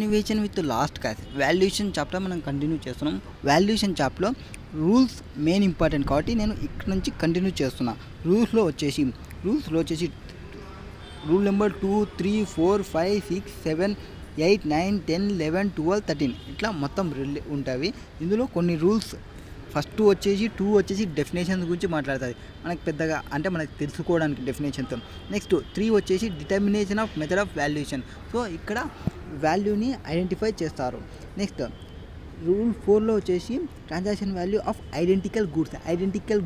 Continuation with last class valuation chapter మనం continue చేస్తున్నాం. Valuation చాప్టర్లో రూల్స్ మెయిన్ ఇంపార్టెంట్ కాబట్టి నేను ఇక్కడ నుంచి కంటిన్యూ చేస్తున్నా. రూల్స్లో వచ్చేసి రూల్ నెంబర్ 2, 3, 4, 5, 6, 7, 8, 9, 10, 11, 12, 13 ఇట్లా మొత్తం ఉంటాయి. ఇందులో కొన్ని రూల్స్ ఫస్ట్ వచ్చేసి 2 వచ్చేసి డెఫినేషన్స్ గురించి మాట్లాడుతుంది, మనకు పెద్దగా అంటే మనకు తెలుసుకోవడానికి డెఫినేషన్తో. నెక్స్ట్ 3 వచ్చేసి determination of method of valuation, so ఇక్కడ వాల్యూని ఐడెంటిఫై చేస్తారు. నెక్స్ట్ రూల్ 4లో వచ్చేసి ట్రాన్సాక్షన్ వాల్యూ ఆఫ్ ఐడెంటికల్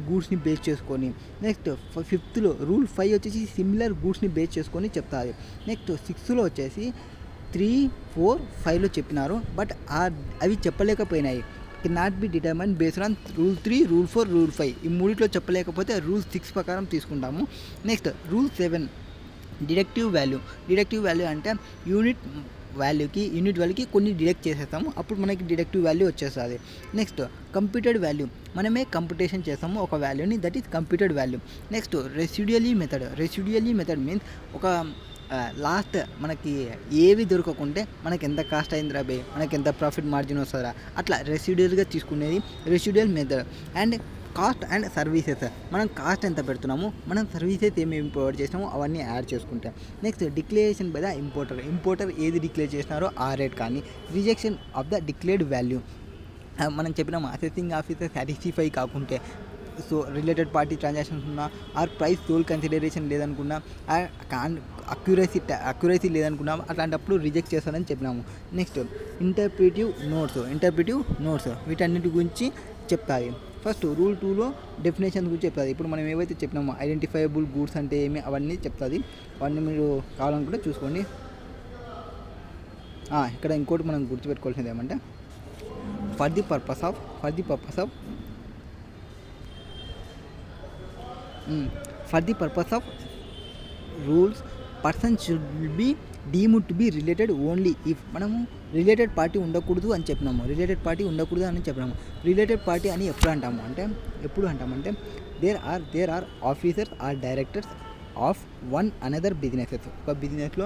గూడ్స్ని బేస్ చేసుకొని. నెక్స్ట్ 5th రూల్ 5 వచ్చేసి సిమిలర్ గూడ్స్ని బేస్ చేసుకొని చెప్తారు. నెక్స్ట్ 6లో వచ్చేసి 3, 4, 5లో చెప్పినారు, బట్ అవి చెప్పలేకపోయినాయి. Cannot be determine based on rule 3, rule 4, rule 5 ఈ మూడిట్లో చెప్పలేకపోతే రూల్ 6 ప్రకారం తీసుకుంటాము. నెక్స్ట్ రూల్ 7 డిడక్టివ్ వాల్యూ అంటే యూనిట్ వాల్యూకి కొన్ని డిడక్ట్ చేసేస్తాము, అప్పుడు మనకి డిడక్టివ్ వాల్యూ వచ్చేస్తుంది. నెక్స్ట్ కంప్యూటెడ్ వాల్యూ, మనమే కంప్యూటేషన్ చేస్తాము ఒక వాల్యూని, that is computed value. Next residual method means ఒక లాస్ట్ మనకి ఏవి దొరకకుంటే మనకి ఎంత కాస్ట్ అయిందిరా బే, మనకి ఎంత ప్రాఫిట్ మార్జిన్ వస్తుందా, అట్లా రెసిడ్యుయల్గా తీసుకునేది residual method. And cost and services, మనం కాస్ట్ ఎంత పెడుతున్నాము, మనం సర్వీసెస్ ఏమేమి ప్రొవైడ్ చేసినామో అవన్నీ యాడ్ చేసుకుంటాం. Next declaration by the importer ఏది డిక్లేర్ చేసినారో ఆ రేట్ కానీ. Rejection of the declared value, మనం చెప్పినాము అసెసింగ్ ఆఫీసర్ సాటిస్ఫై కాకుంటే, సో రిలేటెడ్ పార్టీ ట్రాన్సాక్షన్స్ ఉన్నా, ఆర్ ప్రైస్ సోల్ కన్సిడరేషన్ లేదనుకున్నా, అక్యురసీ లేదనుకున్నా, అట్లాంటప్పుడు రిజెక్ట్ చేస్తారని చెప్పినాము. నెక్స్ట్ ఇంటర్ప్రిటివ్ నోట్స్ వీటన్నిటి గురించి చెప్తాయి. ఫస్ట్ రూల్ 2లో డెఫినేషన్ గురించి చెప్తుంది. ఇప్పుడు మనం ఏవైతే చెప్పినామో ఐడెంటిఫైయబుల్ గూడ్స్ అంటే ఏమి అవన్నీ చెప్తుంది, అవన్నీ మీరు కావాలనుకుంటే చూసుకోండి. ఇక్కడ ఇంకోటి మనం గుర్తుపెట్టుకోవాల్సింది ఏమంటే for the purpose of rules person should be deemed to be related only if, మనము రిలేటెడ్ పార్టీ ఉండకూడదు అని చెప్పినాము. రిలేటెడ్ పార్టీ అని ఎప్పుడు అంటామంటే there are officers or directors of one another businesses, ఒక బిజినెస్లో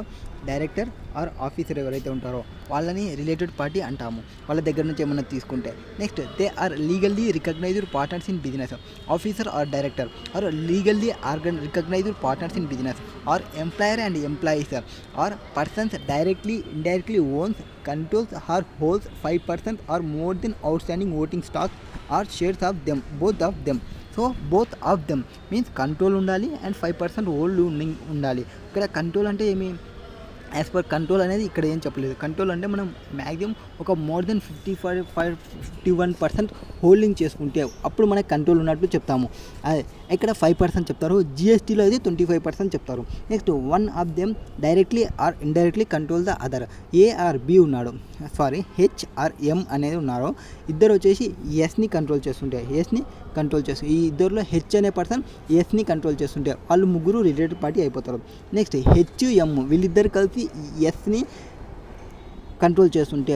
డైరెక్టర్ ఆర్ ఆఫీసర్ ఎవరైతే ఉంటారో వాళ్ళని రిలేటెడ్ పార్టీ అంటాము, వాళ్ళ దగ్గర నుంచి ఏమన్నా తీసుకుంటే. Next they are legally recognised partners in business, officer or director or legally recognised partners in business, or employer and employees or persons directly indirectly owns, controls or holds 5% or more than outstanding voting stock or shares of them, both of them means control ఉండాలి and 5% hold ఉండాలి. ఇక్కడ control అంటే ఏమి, as per control అనేది ఇక్కడ ఏం చెప్పలేదు. Control అంటే మనం మ్యాక్సిమం ఒక మోర్ దెన్ 51% హోల్డింగ్ చేసుకుంటే అప్పుడు మనకి కంట్రోల్ ఉన్నట్టు చెప్తాము. అదే ఇక్కడ 5% చెప్తారు, జిఎస్టీలో అయితే 25% చెప్తారు. Next one of them directly or indirectly control the other, H or M అనేది ఉన్నారు, ఇద్దరు వచ్చేసి ఎస్ని కంట్రోల్ చేస్తుంటే, ఈ ఇద్దరులో హెచ్ అనే పర్సన్ ఎస్ని కంట్రోల్ చేస్తుంటే వాళ్ళు ముగ్గురు రిలేటెడ్ పార్టీ అయిపోతారు. నెక్స్ట్ హెచ్ ఎం వీళ్ళిద్దరు కలిసి ఎస్ని కంట్రోల్ చేస్తుంటే,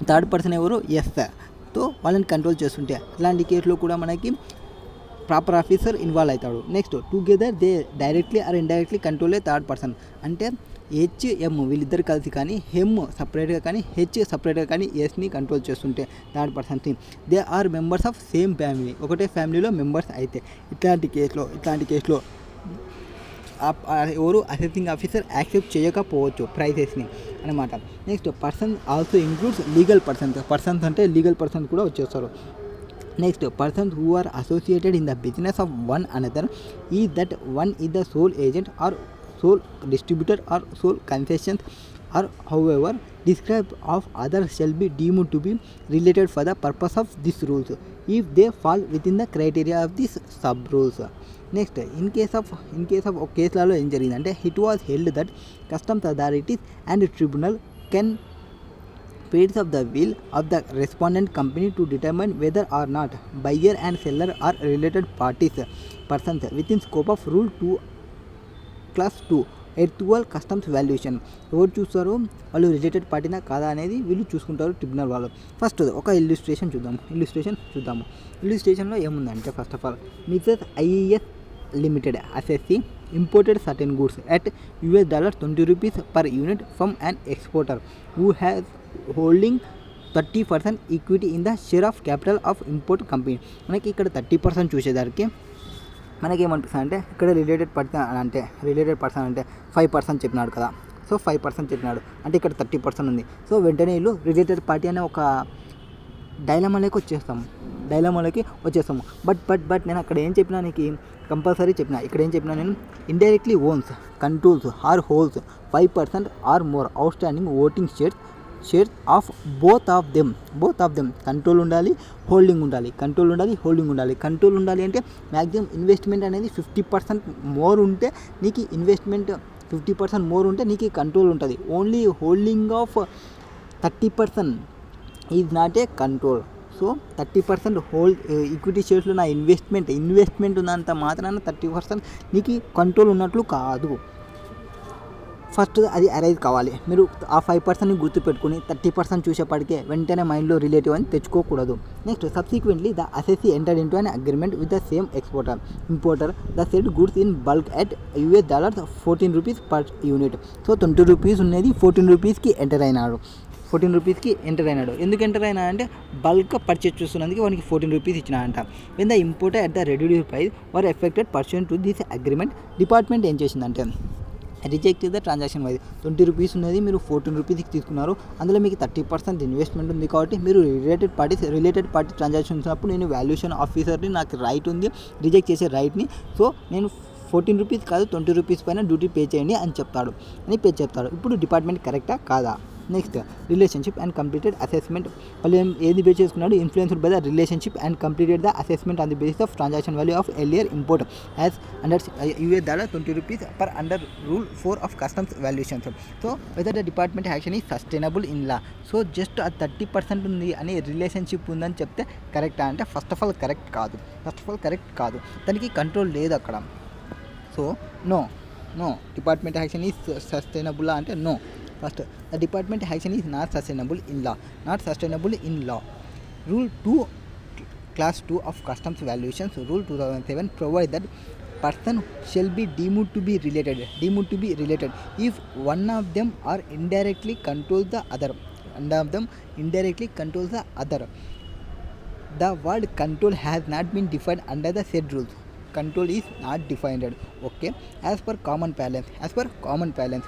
థర్డ్ పర్సన్ ఎవరు ఎస్తో వాళ్ళని కంట్రోల్ చేస్తుంటే, అలాంటి కేసులో కూడా మనకి ప్రాపర్ ఆఫీసర్ ఇన్వాల్వ్ అవుతాడు. Next together they directly or indirectly control third person, అంటే హెచ్ ఎం వీళ్ళిద్దరు కలిసి కానీ హెమ్ సపరేట్గా కానీ హెచ్ సపరేట్గా కానీ ఎస్ని కంట్రోల్ చేస్తుంటే థర్డ్ పర్సన్కి, they are members of same family, ఒకటే ఫ్యామిలీలో మెంబర్స్ అయితే ఇట్లాంటి కేసులో ఎవరు అసెసింగ్ ఆఫీసర్ యాక్సెప్ట్ చేయకపోవచ్చు ప్రైసెస్ని అనమాట. Next person also includes legal persons అంటే లీగల్ పర్సన్స్ కూడా వచ్చేస్తారు. Next persons who are associated in the business of one another ఈ that one is the sole agent or sole distributor or sole concessions or however described of others shall be deemed to be related for the purpose of these rules if they fall within the criteria of these sub rules. Next in case of ఒక కేసులలో ఏం జరిగిందంటే it was held that customs authorities and tribunal can paid of the will of the respondent company to determine whether or not buyer and seller are related persons within scope of rule 2 clause 2 ఎర్తువల్ customs valuation. ఎవరు చూస్తారు, వాళ్ళు related పార్టీనా కాదా అనేది వీళ్ళు చూసుకుంటారు tribunal వాళ్ళు. First ఒక ఇల్లుస్ట్రేషన్ చూద్దాము. ఇల్లుస్ట్రేషన్లో ఏముందంటే first of all Mrs IAS Limited SSC imported certain goods at $20 per unit from an exporter who has holding 30% equity in the share of capital of import company. మనకి ఇక్కడ 30% చూసేదానికి మనకేమనిపిస్తుంది అంటే ఇక్కడ related person అంటే 5% చెప్పినాడు కదా. సో 5% చెప్పినాడు అంటే ఇక్కడ 30% ఉంది. సో వెంటనే వీళ్ళు రిలేటెడ్ పార్టీ అనే ఒక డైలమాలోకి వచ్చేస్తాము. బట్ నేను అక్కడ ఏం చెప్పినా నీకు కంపల్సరీ చెప్పిన. ఇక్కడ ఏం చెప్పినా నేను indirectly owns controls or holds 5% or more అవుట్ స్టాండింగ్ voting shares of both of them. Control ఉండాలి, హోల్డింగ్ ఉండాలి. కంట్రోల్ ఉండాలి అంటే మ్యాక్సిమం ఇన్వెస్ట్మెంట్ అనేది 50% మోర్ ఉంటే నీకు ఇన్వెస్ట్మెంట్ 50% మోర్ ఉంటే నీకు కంట్రోల్ ఉంటుంది. Only holding of 30% is not a control. So 30% equity షేర్స్లో నా ఇన్వెస్ట్మెంట్ ఉన్నంత మాత్రాన 30% నీకు కంట్రోల్ ఉన్నట్లు కాదు. ఫస్ట్ అది అరైజ్ కావాలి. మీరు ఆ 5%ని గుర్తుపెట్టుకుని 30% చూసేప్పటికే వెంటనే మైండ్లో రిలేటివ్ అని తెచ్చుకోకూడదు. Next subsequently the assessee entered into an agreement with the same importer the said goods in bulk at $14 per unit. So $20 ఉన్నది $14కి ఎంటర్ అయినాడు. ఎందుకు ఎంటర్ అయినా అంటే బల్క్ పర్చేస్ చేస్తున్నందుకు వానికి $14 ఇచ్చినా అంట. When the importer at the reduced price were affected percent to this agreement. Department ఏం చేసిందంటే రిజెక్ట్ ద ట్రాన్సాక్షన్ వైజ్. $20 ఉన్నది మీరు $14కి తీసుకున్నారు. అందులో మీకు 30% ఇన్వెస్ట్మెంట్ ఉంది కాబట్టి మీరు రిలేటెడ్ పార్టీ ట్రాన్సాక్షన్స్ ఉన్నప్పుడు నేను వాల్యుయేషన్ ఆఫీసర్ని నాకు రైట్ ఉంది రిజెక్ట్ చేసే రైట్ని. సో నేను $14 కాదు $20 పైన డ్యూటీ పే చేయండి అని చెప్తాడు. ఇప్పుడు డిపార్ట్మెంట్ కరెక్టా కాదా? Next relationship and completed assessment. వాళ్ళు ఏది బేస్ చేసుకున్నాడు? Influenced by the relationship and completed the assessment on the basis of transaction value of earlier import as under $20 per under rule 4 of customs valuations. So whether the department action is sustainable in law. So just ఆ 30% ఉంది అని relationship ఉందని చెప్తే కరెక్టా అంటే first of all correct కాదు. దానికి control లేదు అక్కడ. So no department action is sustainable అంటే no. First, the department action is not sustainable in law. Rule 2, Class 2 of Customs Valuations, Rule 2007 provide that person shall be deemed to be related if one of them are indirectly controls the other. The word control has not been defined under the said rules. Control is not defined. Okay, as per common balance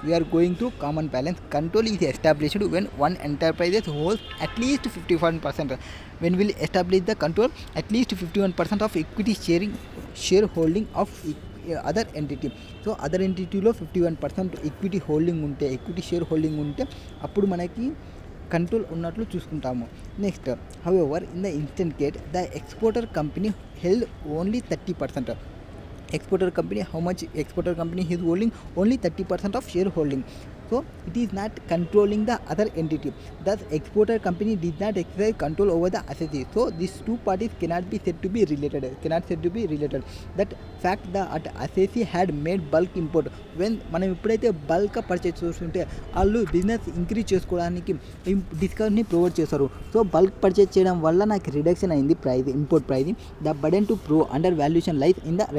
we are going through common balance. Control is established when one enterprise holds at least 51%. When will establish the control? At least 51% of equity shareholding of other entity. So other ఎంటిటీలో 51% equity share holding ఉంటే అప్పుడు మనకి control ఉన్నట్లు చూసుకుంటాము. Next however in the instant case the exporter company held only 30%. Exporter company is holding only 30% of shareholding. So it is not controlling the other entity. Thus exporter company did not exercise control over the assets. So these two parties cannot be said to be related. That fact that assets had made bulk import. When మనం ఎప్పుడైతే bulk purchase చేస్తుంటే వాళ్ళు business increase చేసుకోవడానికి డిస్కౌంట్ని provide చేస్తారు. So bulk purchase చేయడం వల్ల నాకు రిడక్షన్ అయింది import price. The burden to prove under valuation lies in the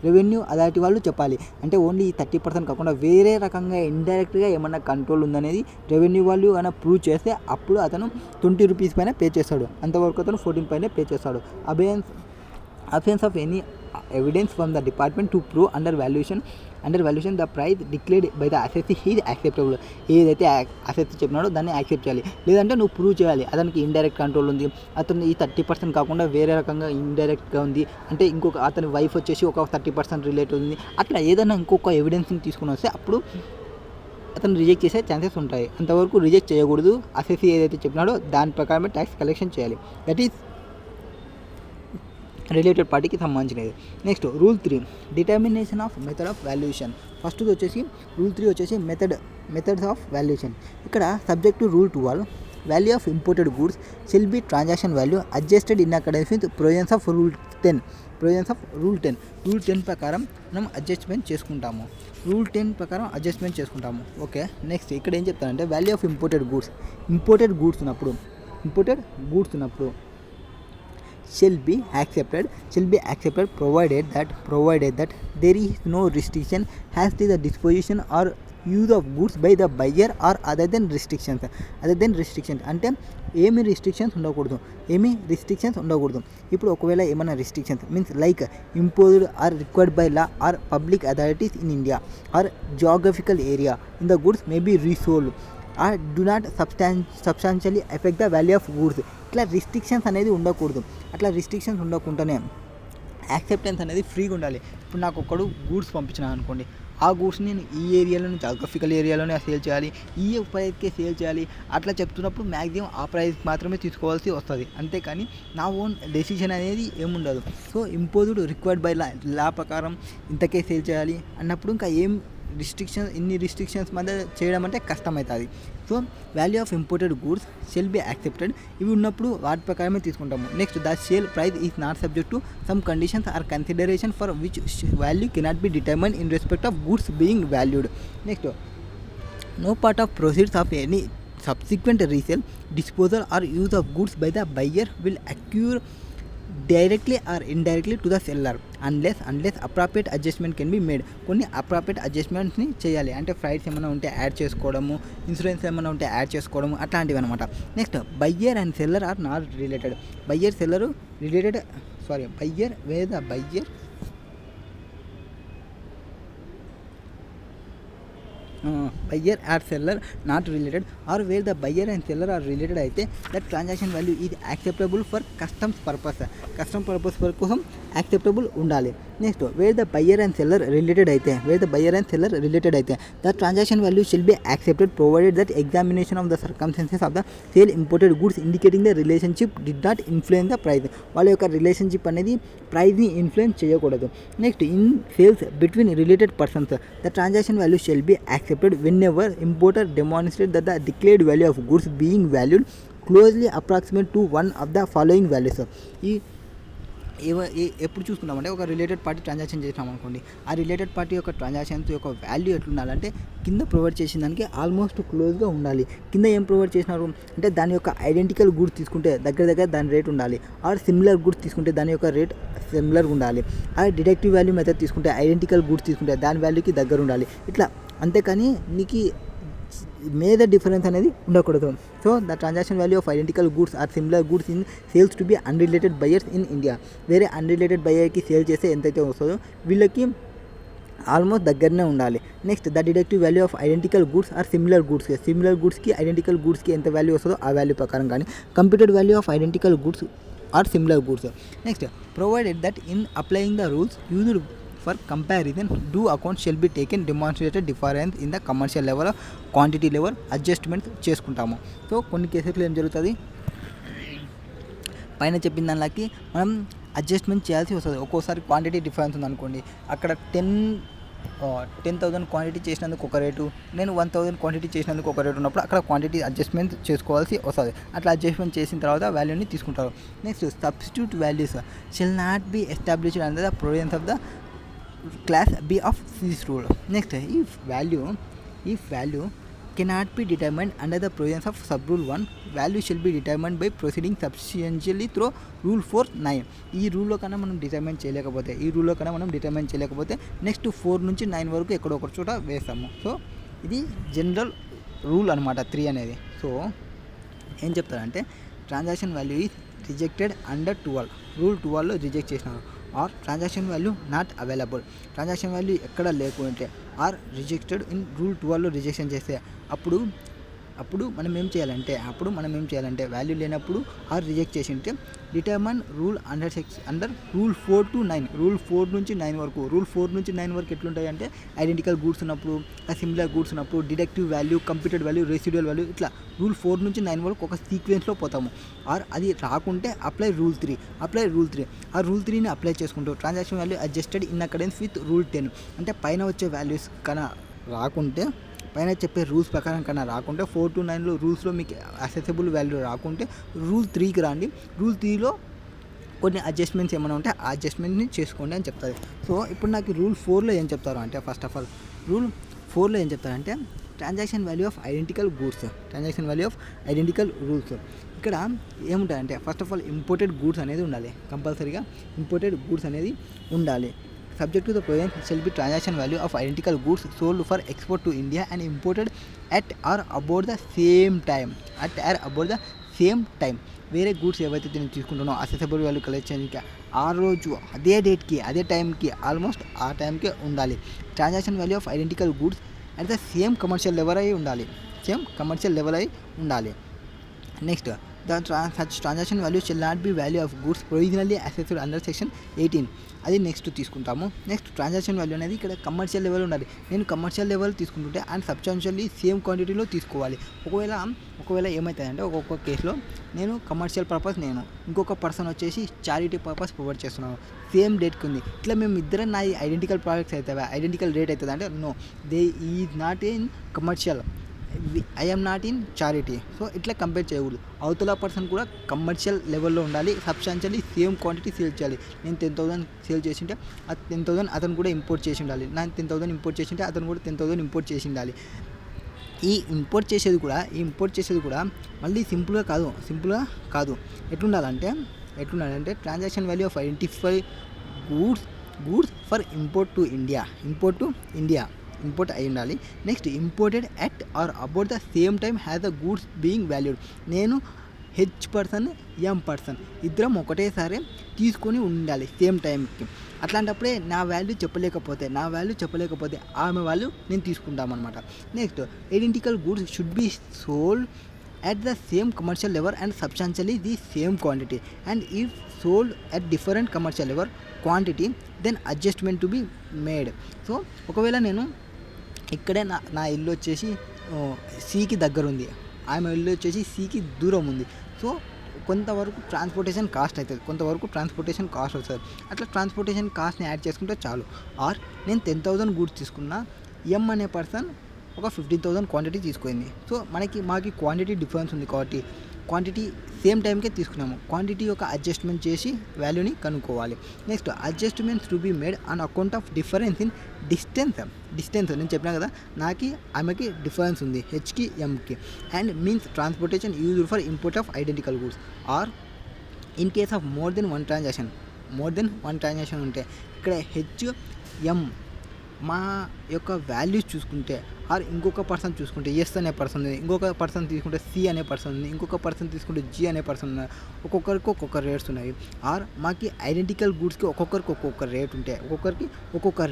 revenue అదాటి వాళ్ళు చెప్పాలి. అంటే ఓన్లీ 30% కాకుండా వేరే రకంగా ఇండైరెక్ట్గా ఏమన్నా కంట్రోల్ ఉందనేది రెవెన్యూ వాళ్ళు ఏమైనా ప్రూవ్ చేస్తే అప్పుడు అతను $20 పైన పే చేస్తాడు. అంతవరకు అతను 14 పైన పే చేస్తాడు. Absence of any evidence from the department to prove under valuation the price declared by the assessee is acceptable. ఏదైతే అసెసీ చెప్పినాడో దాన్ని యాక్సెప్ట్ చేయాలి. లేదంటే నువ్వు ప్రూవ్ చేయాలి అతనికి ఇండైరెక్ట్ కంట్రోల్ ఉంది, అతను ఈ 30% కాకుండా వేరే రకంగా ఇండైరెక్ట్గా ఉంది, అంటే ఇంకొక అతని వైఫ్ వచ్చేసి ఒక 30% రిలేటివ్ ఉంది, అట్లా ఏదైనా ఇంకొక ఎవిడెన్స్ని తీసుకుని వస్తే అప్పుడు అతను రిజెక్ట్ చేసే ఛాన్సెస్ ఉంటాయి. అంతవరకు రిజెక్ట్ చేయకూడదు. అసెసీ ఏదైతే చెప్పినాడో దాని ప్రకారమే ట్యాక్స్ కలెక్షన్ చేయాలి. దట్ ఈస్ రిలేటెడ్ పార్టీకి సంబంధించినది. Next rule 3 determination of method of valuation. First వచ్చేసి రూల్ 3 వచ్చేసి మెథడ్స్ ఆఫ్ వాల్యుయేషన్. ఇక్కడ subject to rule 12 value of imported goods shall be transaction value adjusted in accordance with provisions of rule 10 ప్రకారం మనం adjustment చేసుకుంటాము. Rule 10 ప్రకారం adjustment చేసుకుంటాము. Okay, next ఇక్కడ ఏం చెప్తానంటే వాల్యూ ఆఫ్ ఇంపోర్టెడ్ గూడ్స్ ఉన్నప్పుడు shall be accepted provided that there is no restriction as to the disposition or use of goods by the buyer or other than restrictions అంటే ఏమి restrictions ఉండకూడదు. ఇప్పుడు ఒకవేళ ఏమైనా restrictions means like imposed or required by law or public authorities in India or geographical area in the goods may be resold or do not substantially affect the value of goods. ఇట్లా restrictions అనేది ఉండకూడదు. అట్లా restrictions ఉండకుండానే acceptance అనేది ఫ్రీగా ఉండాలి. ఇప్పుడు నాకు ఒకడు గూడ్స్ పంపించిన అనుకోండి, ఆ గూడ్స్ని నేను ఈ ఏరియాలోనే జాగ్రఫికల్ ఏరియాలోనే సేల్ చేయాలి, ఈ ప్రైస్కే సేల్ చేయాలి. అట్లా చెప్తున్నప్పుడు మ్యాక్సిమం ఆ ప్రైస్ మాత్రమే తీసుకోవాల్సి వస్తుంది. అంతేకాని నా ఓన్ డెసిషన్ అనేది ఏముండదు. సో ఇంపోజ్డ్ రిక్వైర్డ్ బై లా ప్రకారం ఇంతకే సేల్ చేయాలి అన్నప్పుడు ఇంకా ఏం ఇన్ని రిస్ట్రిక్షన్స్ మధ్య చేయడం అంటే కష్టమవుతుంది. So value of imported goods shall be accepted. ఇవి ఉన్నప్పుడు వాటి ప్రకారమే తీసుకుంటాము. Next the sale price is not subject to some conditions or consideration for which value cannot be determined in respect of goods being valued. Next no part of proceeds of any subsequent resale, disposal or use of goods by the buyer will accrue directly or indirectly to the seller unless appropriate adjustment can be made. కొన్ని appropriate adjustmentsని చేయాలి. అంటే ఫ్రైట్స్ ఏమైనా ఉంటే add చేసుకోవడము, insurance ఏమైనా ఉంటే add చేసుకోవడము, అట్లాంటివి అనమాట. Next buyer and seller are not related. Buyer or seller not related or where the buyer and seller are related అయితే that transaction value is acceptable for custom purpose కోసం acceptable ఉండాలి. Next where the buyer and seller related అయితే the transaction value shall be accepted provided that examination of the circumstances of the sale imported goods indicating the relationship did not influence the price. వాళ్ళ యొక్క relationship అనేది ప్రైస్ని influence చేయకూడదు. Next in sales between related persons the transaction value shall B accepted whenever importer demonstrates that the declared value of goods being valued closely approximate to one of the following values. ఎప్పుడు చూసుకుంటామంటే ఒక related party transaction చేసినాం అనుకోండి, ఆ related party యొక్క transactions యొక్క value ఎట్లుండాలంటే కింద provide చేసిన దానికి ఆల్మోస్ట్ క్లోజ్గా ఉండాలి. కింద ఏం ప్రొవైడ్ చేసినారు అంటే దాని యొక్క ఐడెంటికల్ గూడ్స్ తీసుకుంటే దగ్గర దాని రేట్ ఉండాలి, ఆర్ సిమిలర్ గూడ్స్ తీసుకుంటే దాని యొక్క రేట్ సిమిలర్గా ఉండాలి, ఆర్ డిడక్టివ్ వాల్యూ మెథడ్ తీసుకుంటే ఐడెంటికల్ గూడ్స్ తీసుకుంటే దాని వాల్యూకి దగ్గర ఉండాలి. ఇట్లా అంతేకాని నీకు మేజర్ డిఫరెన్స్ అనేది ఉండకూడదు. So the transaction value of identical goods or similar goods in sales to be unrelated buyers in India. వేరే అన్రిలేటెడ్ బయర్కి సేల్ చేస్తే ఎంతైతే వస్తుందో వీళ్ళకి ఆల్మోస్ట్ దగ్గరనే ఉండాలి. Next the deductive value of identical goods or similar గూడ్స్కి ఐడెంటికల్ గూడ్స్కి ఎంత వాల్యూ వస్తుందో ఆ వాల్యూ ప్రకారం కానీ computed value of identical goods or similar goods. Next provided that in applying the rules used for comparison due account shall be taken demonstrated difference in the commercial level quantity level adjustments చేసుకుంటాము. So కొన్ని కేసుల్లో ఏం జరుగుతుంది, పైన చెప్పిన దానికి మనం adjustment చేయాల్సి వస్తుంది. ఒక్కోసారి క్వాంటిటీ డిఫరెన్స్ ఉందనుకోండి, అక్కడ 10,000 క్వాంటిటీ చేసినందుకు ఒక రేటు, నేను 1,000 క్వాంటిటీ చేసినందుకు ఒక రేటు ఉన్నప్పుడు అక్కడ క్వాంటిటీ అడ్జస్ట్మెంట్ చేసుకోవాల్సి వస్తుంది. అట్లా అడ్జస్ట్మెంట్ చేసిన తర్వాత వాల్యూని తీసుకుంటారు. Next substitute values shall not be established under the provisions of the class B of this rule. Next, if value cannot be determined under the provisions of sub-rule 1, value shall be determined by proceeding substantially through rule 4(9). ఈ రూల్లో కన్నా మనం determine చేయలేకపోతే next 4 నుంచి 9 వరకు ఎక్కడో ఒక చోట వేస్తాము. సో ఇది జనరల్ రూల్ అనమాట 3 అనేది. సో ఏం చెప్తారంటే transaction value is rejected under 12, rule 12లో రిజెక్ట్ చేసినారు. Or transaction value not available, transaction value ఎక్కడ లేకుంటే, ఆర్ రిజెక్టెడ్ ఇన్ రూల్ 12లో రిజెక్షన్ చేస్తే అప్పుడు మనం ఏం చేయాలంటే వాల్యూ లేనప్పుడు ఆర్ రిజెక్ట్ చేసి ఉంటే determine rule under rule 4 to 9, rule 4 నుంచి 9 వరకు. రూల్ 4 నుంచి 9 వరకు ఎట్లుంటాయి అంటే ఐడెంటికల్ గూడ్స్ ఉన్నప్పుడు, సిమిలర్ గూడ్స్ ఉన్నప్పుడు, deductive value, computed value, residual value, ఇట్లా రూల్ 4 నుంచి 9 వరకు ఒక సీక్వెన్స్లో పోతాము. ఆర్ అది రాకుంటే అప్లై రూల్ 3. ఆ రూల్ 3ని అప్లై చేసుకుంటూ transaction value adjusted in accordance with rule 10. అంటే పైన వచ్చే వాల్యూస్ కన్నా రాకుంటే, పైన చెప్పే రూల్స్ ప్రకారం కన్నా రాకుంటే 4 to 9లో రూల్స్లో మీకు అసెసబుల్ వాల్యూ రాకుంటే రూల్ 3కి రండి. రూల్ 3లో కొన్ని అడ్జస్ట్మెంట్స్ ఏమైనా ఉంటే ఆ అడ్జస్ట్మెంట్ని చేసుకోండి అని చెప్తారు. సో ఇప్పుడు నాకు రూల్ 4లో ఏం చెప్తారు అంటే, ఫస్ట్ ఆఫ్ ఆల్ రూల్ 4లో ఏం చెప్తారంటే transaction value of identical goods, transaction value of identical rules. ఇక్కడ ఏముంటాయంటే first of all imported goods అనేది ఉండాలి, కంపల్సరీగా ఇంపోర్టెడ్ గూడ్స్ అనేది ఉండాలి. Subject to the provision shall be transaction value of identical goods sold for export to India and imported at or about the same time, వేరే goods ఏవైతే నేను తీసుకుంటున్నానో assessable value collect చేయడానికి ఆ రోజు అదే డేట్కి అదే టైంకి ఆల్మోస్ట్ ఆ టైంకే ఉండాలి. Transaction value of identical goods at the same commercial level అయి ఉండాలి. Next such transaction value shall not be value of goods provisionally assessed under section 18. అది నెక్స్ట్ తీసుకుంటాము. నెక్స్ట్ ట్రాన్సాక్షన్ వాల్యూ అనేది ఇక్కడ కమర్షియల్ లెవెల్ ఉండాలి. నేను కమర్షియల్ లెవెల్ తీసుకుంటుంటే and substantially same క్వాంటిటీలో తీసుకోవాలి. ఒకవేళ ఏమవుతుందంటే ఒక్కొక్క కేసులో నేను కమర్షియల్ పర్పస్, నేను ఇంకొక పర్సన్ వచ్చేసి చారిటీ పర్పస్ ప్రొవైడ్ చేస్తున్నాను, సేమ్ డేట్కి ఉంది. ఇట్లా మేము ఇద్దరం నా ఐడెంటికల్ ప్రోడక్ట్స్ అవుతావా, ఐడెంటికల్ రేట్ అవుతుంది అంటే no, they is not in commercial, I am not in charity. So ఇట్లా కంపేర్ చేయకూడదు. అవతల పర్సన్ కూడా కమర్షియల్ లెవెల్లో ఉండాలి, సబ్స్టాన్షియల్లీ సేమ్ క్వాంటిటీ సేల్ చేయాలి. నేను 10,000 సేల్ చేసింటే ఆ 10,000 అతను కూడా ఇంపోర్ట్ చేసి ఉండాలి, నేను 10,000 ఇంపోర్ట్ చేసింటే అతను కూడా 10,000 ఇంపోర్ట్ చేసి ఉండాలి. ఈ ఇంపోర్ట్ చేసేది కూడా మళ్ళీ సింపుల్గా కాదు. ఎట్లుండాలంటే transaction value of identify goods for import to India, import అయి ఉండాలి. Next imported at or about the same time has the goods being valued. నేను హెచ్ పర్సన్, ఎం పర్సన్ ఇద్దరం ఒకటేసారి తీసుకొని ఉండాలి సేమ్ టైంకి. అట్లాంటప్పుడే నా వాల్యూ చెప్పలేకపోతే ఆమె వాల్యూ నేను తీసుకుంటామన్నమాట. Next identical goods should be sold at the same commercial level and substantially the same quantity, and if sold at different commercial level quantity then adjustment to be made. So ఒకవేళ నేను ఇక్కడే నా ఇల్లు వచ్చేసి సికి దగ్గర ఉంది, ఆమె ఇల్లు వచ్చేసి సికి దూరం ఉంది. సో కొంతవరకు ట్రాన్స్పోర్టేషన్ కాస్ట్ వస్తుంది. అట్లా ట్రాన్స్పోర్టేషన్ కాస్ట్ని యాడ్ చేసుకుంటే చాలు. ఆర్ నేను 10,000 గూడ్స్ తీసుకున్నా, ఎం అనే పర్సన్ ఒక 15,000 క్వాంటిటీ తీసుకుంది. సో మాకు క్వాంటిటీ డిఫరెన్స్ ఉంది కాబట్టి క్వాంటిటీ సేమ్ టైంకే తీసుకున్నాము. క్వాంటిటీ యొక్క అడ్జస్ట్మెంట్ చేసి వాల్యూని కనుక్కోవాలి. Next adjustments to be made on account of difference in distance. నేను చెప్పినా కదా, ఆమెకి డిఫరెన్స్ ఉంది హెచ్కి ఎంకి, and means transportation used for import of identical goods. Or in case of more than one transaction ఉంటే ఇక్కడ హెచ్ ఎం మా యొక్క వాల్యూస్ చూసుకుంటే, ఆర్ ఇంకొక పర్సన్ చూసుకుంటే ఎస్ అనే పర్సన్ ఉంది, ఇంకొక పర్సన్ తీసుకుంటే సి అనే పర్సన్ ఉంది, ఇంకొక పర్సన్ తీసుకుంటే జి అనే పర్సన్ ఉన్నారు. ఒక్కొక్కరికి ఒక్కొక్క రేట్స్ ఉన్నాయి. ఆర్ మాకి ఐడెంటికల్ గూడ్స్కి ఒక్కొక్కరికి ఒక్కొక్క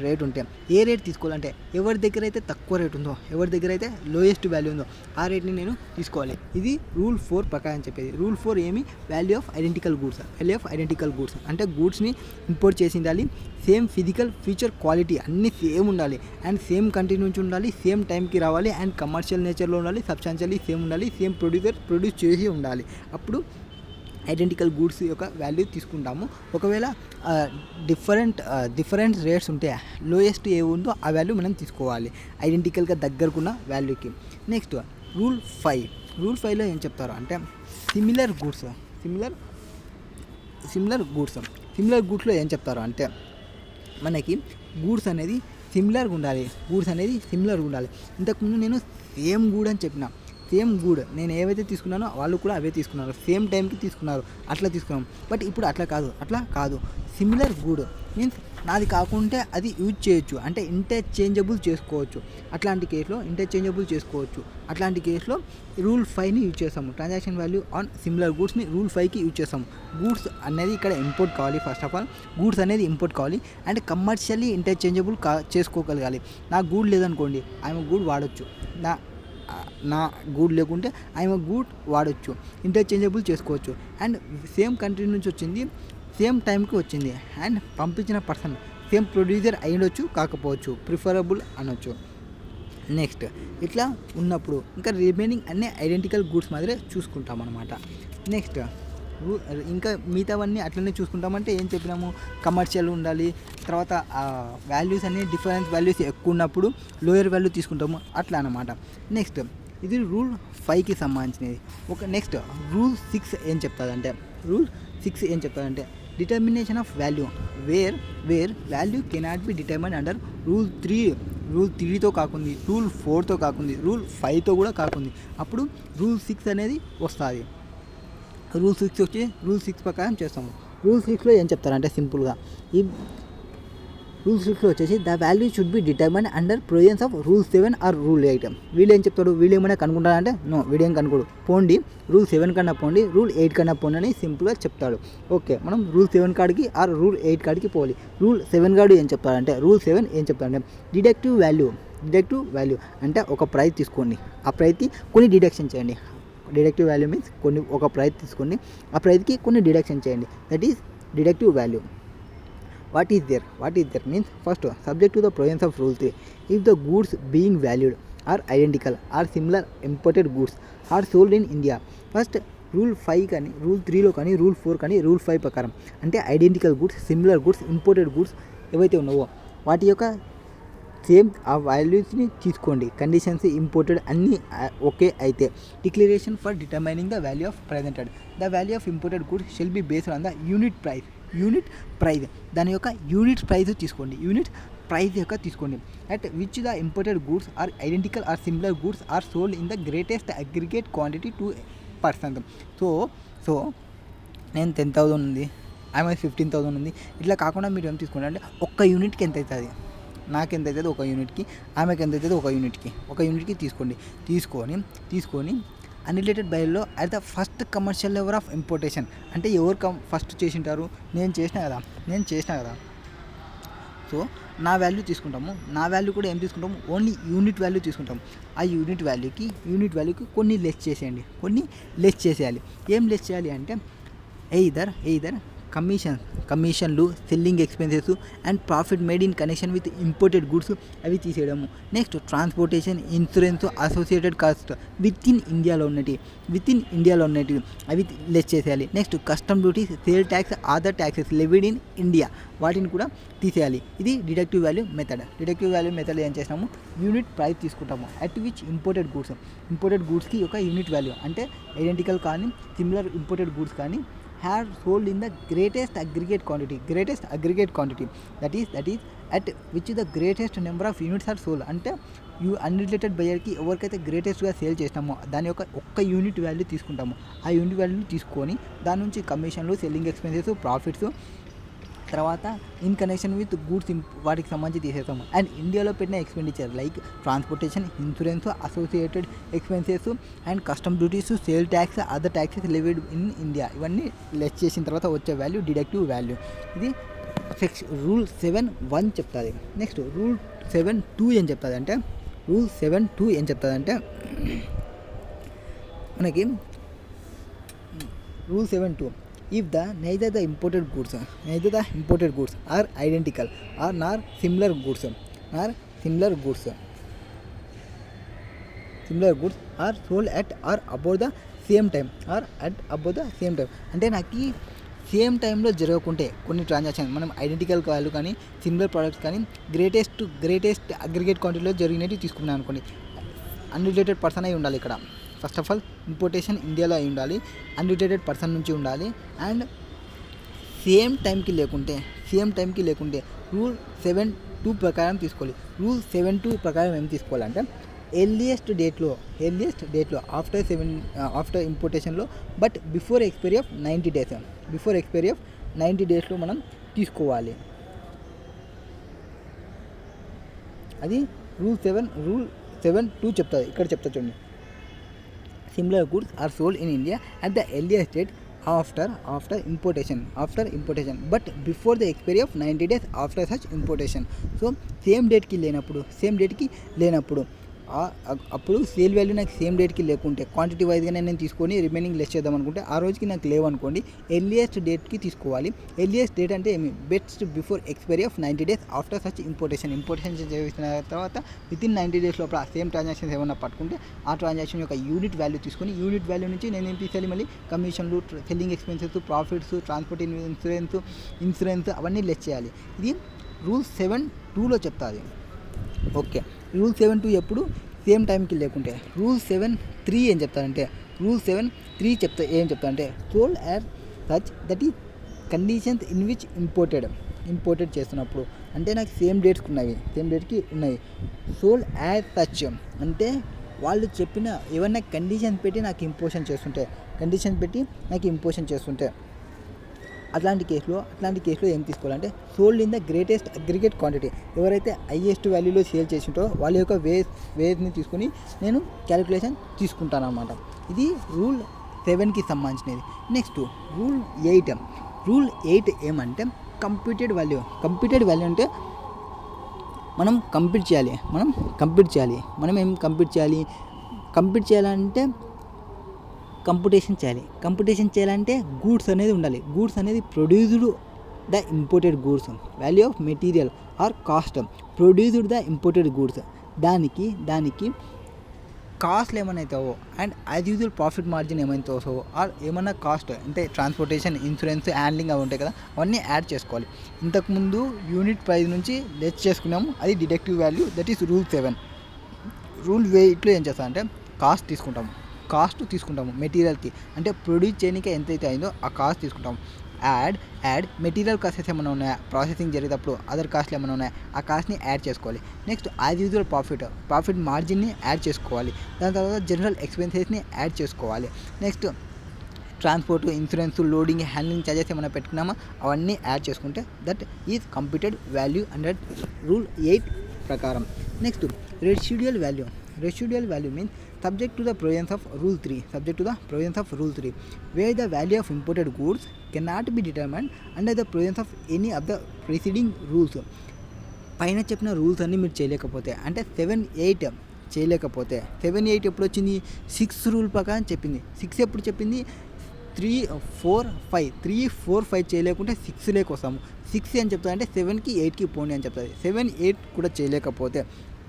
రేట్ ఉంటే ఏ రేట్ తీసుకోవాలంటే ఎవరి దగ్గర అయితే తక్కువ రేట్ ఉందో, ఎవరి దగ్గర అయితే లోయెస్ట్ వాల్యూ ఉందో ఆ రేట్ని నేను తీసుకోవాలి. ఇది రూల్ 4 ప్రకారం చెప్పేది. రూల్ 4 ఏమి, వాల్యూ ఆఫ్ ఐడెంటికల్ గూడ్స్ అంటే గూడ్స్ని ఇంపోర్ట్ చేసి ఉండాలి, సేమ్ ఫిజికల్ ఫీచర్ క్వాలిటీ అన్నీ సేమ్ ఉండాలి, అండ్ సేమ్ కంట్రీ నుంచి ఉండాలి, సేమ్ టైంకి రావాలి, అండ్ కమర్షియల్ నేచర్లో ఉండాలి, సబ్స్టాన్షియల్లీ సేమ్ ఉండాలి, సేమ్ ప్రొడ్యూస్ చేసి ఉండాలి. అప్పుడు ఐడెంటికల్ గూడ్స్ యొక్క వాల్యూ తీసుకుంటాము. ఒకవేళ డిఫరెంట్ రేట్స్ ఉంటే లోయెస్ట్ ఏ ఉందో ఆ వాల్యూ మనం తీసుకోవాలి ఐడెంటికల్గా దగ్గరకున్న వాల్యూకి. నెక్స్ట్ రూల్ 5లో ఏం చెప్తారు అంటే సిమిలర్ గూడ్స్లో ఏం చెప్తారు అంటే మనకి గూడ్స్ అనేది సిమిలర్గా ఉండాలి. ఇంతకుముందు నేను సేమ్ గూడ్ అని చెప్పిన, సేమ్ గూడ్ నేను ఏవైతే తీసుకున్నానో వాళ్ళు కూడా అవే తీసుకున్నారు, సేమ్ టైంకి తీసుకున్నారు, అట్లా తీసుకున్నాం. బట్ ఇప్పుడు అట్లా కాదు. సిమిలర్ గూడ్ మీన్స్ నాది కాకుంటే అది యూజ్ చేయొచ్చు, అంటే ఇంటర్చేంజబుల్ చేసుకోవచ్చు. అట్లాంటి కేసులో రూల్ 5ని యూజ్ చేస్తాము. ట్రాన్సాక్షన్ వాల్యూ ఆన్ సిమిలర్ గూడ్స్ని రూల్ 5కి యూజ్ చేస్తాము. గూడ్స్ అనేది ఇక్కడ ఇంపోర్ట్ కావాలి. ఫస్ట్ ఆఫ్ ఆల్ గూడ్స్ అనేది ఇంపోర్ట్ కావాలి అండ్ కమర్షియల్లీ ఇంటర్చేంజబుల్ చేసుకోగలగాలి. నా గూడ్ లేదనుకోండి, ఆమె గూడ్ వాడచ్చు, నా గూడ్ లేకుంటే ఆమె గూడ్ వాడచ్చు, ఇంటర్చేంజబుల్ చేసుకోవచ్చు. అండ్ సేమ్ కంట్రీ నుంచి వచ్చింది, సేమ్ టైంకి వచ్చింది, అండ్ పంపించిన పర్సన్ సేమ్ ప్రొడ్యూసర్ అయ్యొచ్చు, కాకపోవచ్చు, ప్రిఫరబుల్ అనొచ్చు. నెక్స్ట్ ఇట్లా ఉన్నప్పుడు ఇంకా రిమైనింగ్ అన్ని ఐడెంటికల్ గూడ్స్ మాదిరే చూసుకుంటాం అన్నమాట. నెక్స్ట్ ఇంకా మిగతావన్నీ అట్లనే చూసుకుంటామంటే ఏం చెప్పినాము, కమర్షియల్ ఉండాలి, తర్వాత వాల్యూస్ అన్ని డిఫరెన్స్ వాల్యూస్ ఎక్కువ ఉన్నప్పుడు లోయర్ వాల్యూ తీసుకుంటాము, అట్లా అన్నమాట. నెక్స్ట్ ఇది రూల్ 5కి సంబంధించినది. నెక్స్ట్ రూల్ 6 ఏం చెప్తాదంటే determination of value where value cannot be determine under rule rule 3తో కాకుంది, రూల్ 4తో కాకుంది, రూల్ 5తో కూడా కాకుంది. అప్పుడు రూల్ 6 అనేది వస్తుంది. రూల్ 6 వచ్చి రూల్ 6 ప్రకారం చేస్తాము. రూల్ 6లో ఏం చెప్తారంటే సింపుల్గా ఈ రూల్ 6లో వచ్చేసి the value should be determine under provisions of rule 7 or rule 8. వీళ్ళు ఏం చెప్తాడు, వీళ్ళు ఏమైనా కనుక్కుంటారంటే నో, వీడేం కనుకోడు, పోండి రూల్ 7 కన్నా పోండి, రూల్ 8 కన్నా పోండి అని సింపుల్గా చెప్తాడు. ఓకే, మనం రూల్ 7 కాడికి ఆర్ రూల్ 8 కాడికి పోవాలి. రూల్ 7 కాడు ఏం చెప్తాడంటే, రూల్ 7 ఏం చెప్తాడంటే డిడక్టివ్ వాల్యూ అంటే ఒక ప్రైస్ తీసుకోండి, ఆ ప్రైస్కి కొన్ని డిడక్షన్ చేయండి. డిడక్టివ్ వాల్యూ మీన్స్ ఒక ప్రైస్ తీసుకోండి, ఆ ప్రైస్కి కొన్ని డిడక్షన్ చేయండి. That is deductive value. What is there means first, subject to the provisions of rule 3, if the goods being valued are identical or similar imported goods are sold in India. First rule 5 కానీ rule 3లో కానీ rule 4 కానీ rule 5 ప్రకారం అంటే identical goods, similar goods, imported goods ఏవైతే ఉన్నావో వాటి యొక్క same ఆ వాల్యూస్ని తీసుకోండి. కండిషన్స్ ఇంపోర్టెడ్ అన్నీ ఓకే అయితే declaration for determining the value of presented. The value of imported goods shall be based on the unit price. దాని యొక్క యూనిట్ ప్రైస్ తీసుకోండి, తీసుకోండి. At which the imported goods or identical or similar goods are sold in the greatest aggregate quantity to person. So నేను 10,000 ఉంది, ఆమె 15,000 ఉంది. ఇట్లా కాకుండా మీరు ఏం తీసుకోండి అంటే ఒక్క యూనిట్కి ఎంత అవుతుంది, నాకు ఎంత అవుతుంది ఒక యూనిట్కి, ఆమెకి ఎంత అవుతుంది ఒక యూనిట్కి తీసుకొని అన్రిలేటెడ్ బైలో at the first commercial level of importation. అంటే ఎవరు ఫస్ట్ చేసింటారు, నేను చేసిన కదా. సో నా వాల్యూ తీసుకుంటాము, నా వాల్యూ కూడా ఏం తీసుకుంటాము, ఓన్లీ యూనిట్ వాల్యూ తీసుకుంటాము. ఆ యూనిట్ వాల్యూకి కొన్ని లెస్ చేసేయాలి. ఏం లెస్ చేయాలి అంటే ఎయిదర్ కమిషన్లు, selling expenses and profit made in connection with imported goods అవి తీసేయడము. Next transportation, insurance, associated cost with in ఇండియాలో ఉన్నటివి అవి లెస్ చేసేయాలి. Next custom duties, sale tax, other taxes levied in India వాటిని కూడా తీసేయాలి. ఇది డిడక్టివ్ వాల్యూ మెథడ్. ఏం చేసినాము, యూనిట్ ప్రైస్ తీసుకుంటాము. అట్ విచ్ ఇంపోర్టెడ్ గూడ్స్కి ఒక యూనిట్ వాల్యూ అంటే ఐడెంటికల్ కానీ సిమిలర్ ఇంపోర్టెడ్ గూడ్స్ కానీ have sold in the greatest aggregate quantity, that is at which the greatest number of units are sold. అంటే unrelated బయర్కి ఎవరికైతే గ్రేటెస్ట్గా సేల్ చేసినామో దాని యొక్క ఒక్క యూనిట్ వాల్యూ తీసుకుంటాము. ఆ యూనిట్ వాల్యూని తీసుకొని దాని నుంచి కమిషన్లు, సెల్లింగ్ ఎక్స్పెన్సెస్, ప్రాఫిట్స్, తర్వాత ఇన్ కనెక్షన్ విత్ గూడ్స్ వాటికి సంబంధించి తీసేస్తాము. అండ్ ఇండియాలో పెట్టిన expenditure like transportation, insurance, associated expenses and custom duties, sale tax, other taxes levied in India ఇవన్నీ లెస్ చేసిన తర్వాత వచ్చే వాల్యూ డిడక్టివ్ వాల్యూ. ఇది రూల్ 7(1) చెప్తుంది. నెక్స్ట్ రూల్ 7(2) ఏం చెప్తుంది అంటే మనకి rule 7(2) if neither the imported goods are identical or nor similar goods are sold at or about the same time అంటే నాకు సేమ్ టైంలో జరగకుంటే కొన్ని ట్రాన్సాక్షన్ మనం ఐడెంటికల్ కావాలి కానీ సిమిలర్ ప్రోడక్ట్స్ కానీ గ్రేటెస్ట్ అగ్రిగేట్ క్వాంటిటీలో జరిగినట్టు తీసుకున్నాను అనుకోండి. అన్రిలేటెడ్ పర్సన్ అయి ఉండాలి ఇక్కడ. ఫస్ట్ ఆఫ్ ఆల్ ఇంపోర్టేషన్ ఇండియాలో అయి ఉండాలి, అన్రిలేటెడ్ పర్సన్ నుంచి ఉండాలి. అండ్ సేమ్ టైంకి లేకుంటే రూల్ 7(2) ప్రకారం తీసుకోవాలి. రూల్ 7(2) ప్రకారం ఏం తీసుకోవాలంటే ఎర్లియస్ట్ డేట్లో ఆఫ్టర్ ఇంపోర్టేషన్లో బట్ బిఫోర్ ఎక్స్పైరీ ఆఫ్ 90 డేస్లో మనం తీసుకోవాలి. అది రూల్ 7(2) చెప్తుంది. ఇక్కడ చెప్తా చూడండి, similar goods are sold in India at the earliest date after importation but before the expiry of 90 days after such importation. So same డేట్కి లేనప్పుడు అప్పుడు సేల్ వాల్యూ నాకు సేమ్ డేట్కి లేకుంటే క్వాంటిటీ వైజ్గానే నేను తీసుకొని రిమైనింగ్ లెస్ చేద్దాం అనుకుంటే ఆ రోజుకి నాకు లేవనుకోండి ఎర్లియస్ట్ డేట్కి తీసుకోవాలి. ఎర్లియస్ట్ డేట్ అంటే ఏమి, best before expiry of 90 days after such importation చేసిన తర్వాత వితిన్ 90 days లోపల సేమ్ ట్రాన్సాక్షన్స్ ఏమన్నా పట్టుకుంటే ఆ ట్రాన్సాక్షన్ యొక్క యూనిట్ వాల్యూ తీసుకొని యూనిట్ వాల్యూ నుంచి నేను ఏం తీసేయాలి, మళ్ళీ కమిషన్లు, selling expenses, profits, transport, insurance అవన్నీ లెస్ చేయాలి. ఇది రూల్ 7(2)లో చెప్తుంది. ఓకే, రూల్ 7(2) ఎప్పుడు సేమ్ టైంకి లేకుంటే. రూల్ 7(3) ఏం చెప్తారంటే ఏం చెప్తారంటే సోల్డ్ యాజ్ సచ్ దట్ ఈ conditions in which imported imported చేస్తున్నప్పుడు అంటే నాకు సేమ్ డేట్స్కి ఉన్నాయి. సోల్డ్ యాజ్ సచ్ అంటే వాళ్ళు చెప్పిన ఏమన్నా కండిషన్ పెట్టి నాకు ఇంపోజిషన్ చేస్తుంటే అట్లాంటి కేసులో ఏం తీసుకోవాలంటే sold in the greatest aggregate quantity, ఎవరైతే హైయెస్ట్ వాల్యూలో సేల్ చేసింటారో వాళ్ళ యొక్క వేస్ని తీసుకొని నేను క్యాలిక్యులేషన్ తీసుకుంటాను అనమాట. ఇది రూల్ 7కి సంబంధించినది. నెక్స్ట్ రూల్ 8 ఏమంటే కంప్యూటెడ్ వాల్యూ అంటే మనం కంప్యూట్ చేయాలి. మనం ఏం కంప్యూట్ చేయాలంటే కంప్యూటేషన్ చేయాలంటే గూడ్స్ అనేది ఉండాలి. గూడ్స్ అనేది produced the imported goods, value of material or cost produced the imported goods, దానికి కాస్ట్లు ఏమైనా అవుతావో and as usual profit margin ఏమైతే వస్తావో ఆర్ ఏమన్నా కాస్ట్ అంటే ట్రాన్స్పోర్టేషన్, ఇన్సూరెన్స్, హ్యాండ్లింగ్ అవి ఉంటాయి కదా, అవన్నీ యాడ్ చేసుకోవాలి. ఇంతకుముందు యూనిట్ ప్రైస్ నుంచి లెస్ చేసుకున్నాము, అది deductive value, that is rule 7. Rule 8లో ఏం చేస్తామంటే కాస్ట్ తీసుకుంటాము మెటీరియల్కి, అంటే ప్రొడ్యూస్ చేయడానికి ఎంతైతే అయిందో ఆ కాస్ట్ తీసుకుంటాము. యాడ్ మెటీరియల్ కాస్ట్స్ ఏమైనా ఉన్నాయా, ప్రాసెసింగ్ జరిగేటప్పుడు అదర్ కాస్ట్లు ఏమైనా ఉన్నాయా, ఆ కాస్ట్ని యాడ్ చేసుకోవాలి. నెక్స్ట్ యాజ్ యూజువల్ ప్రాఫిట్ మార్జిన్ని యాడ్ చేసుకోవాలి. దాని తర్వాత జనరల్ ఎక్స్పెన్సెస్ని యాడ్ చేసుకోవాలి. Next transport, insurance, loading, handling charges ఏమైనా పెట్టుకున్నామో అవన్నీ యాడ్ చేసుకుంటే that is computed value under rule 8 ప్రకారం. Next residual value means subject to the provisions of rule 3, where the value of imported goods cannot be determined under the provisions of any of the preceding rules. పైన చెప్పిన rules అన్నీ మీరు చేయలేకపోతే అంటే 7-8 చేయలేకపోతే, 7-8 ఎప్పుడు వచ్చింది, 6 రూల్ ప్రకారం చెప్పింది. 6 ఎప్పుడు చెప్పింది, 3-4-5 చేయలేకుంటే 6 లేక వస్తాము. 6 అని చెప్తా అంటే 7కి 8కి పోండి అని చెప్తుంది. 7-8 కూడా చేయలేకపోతే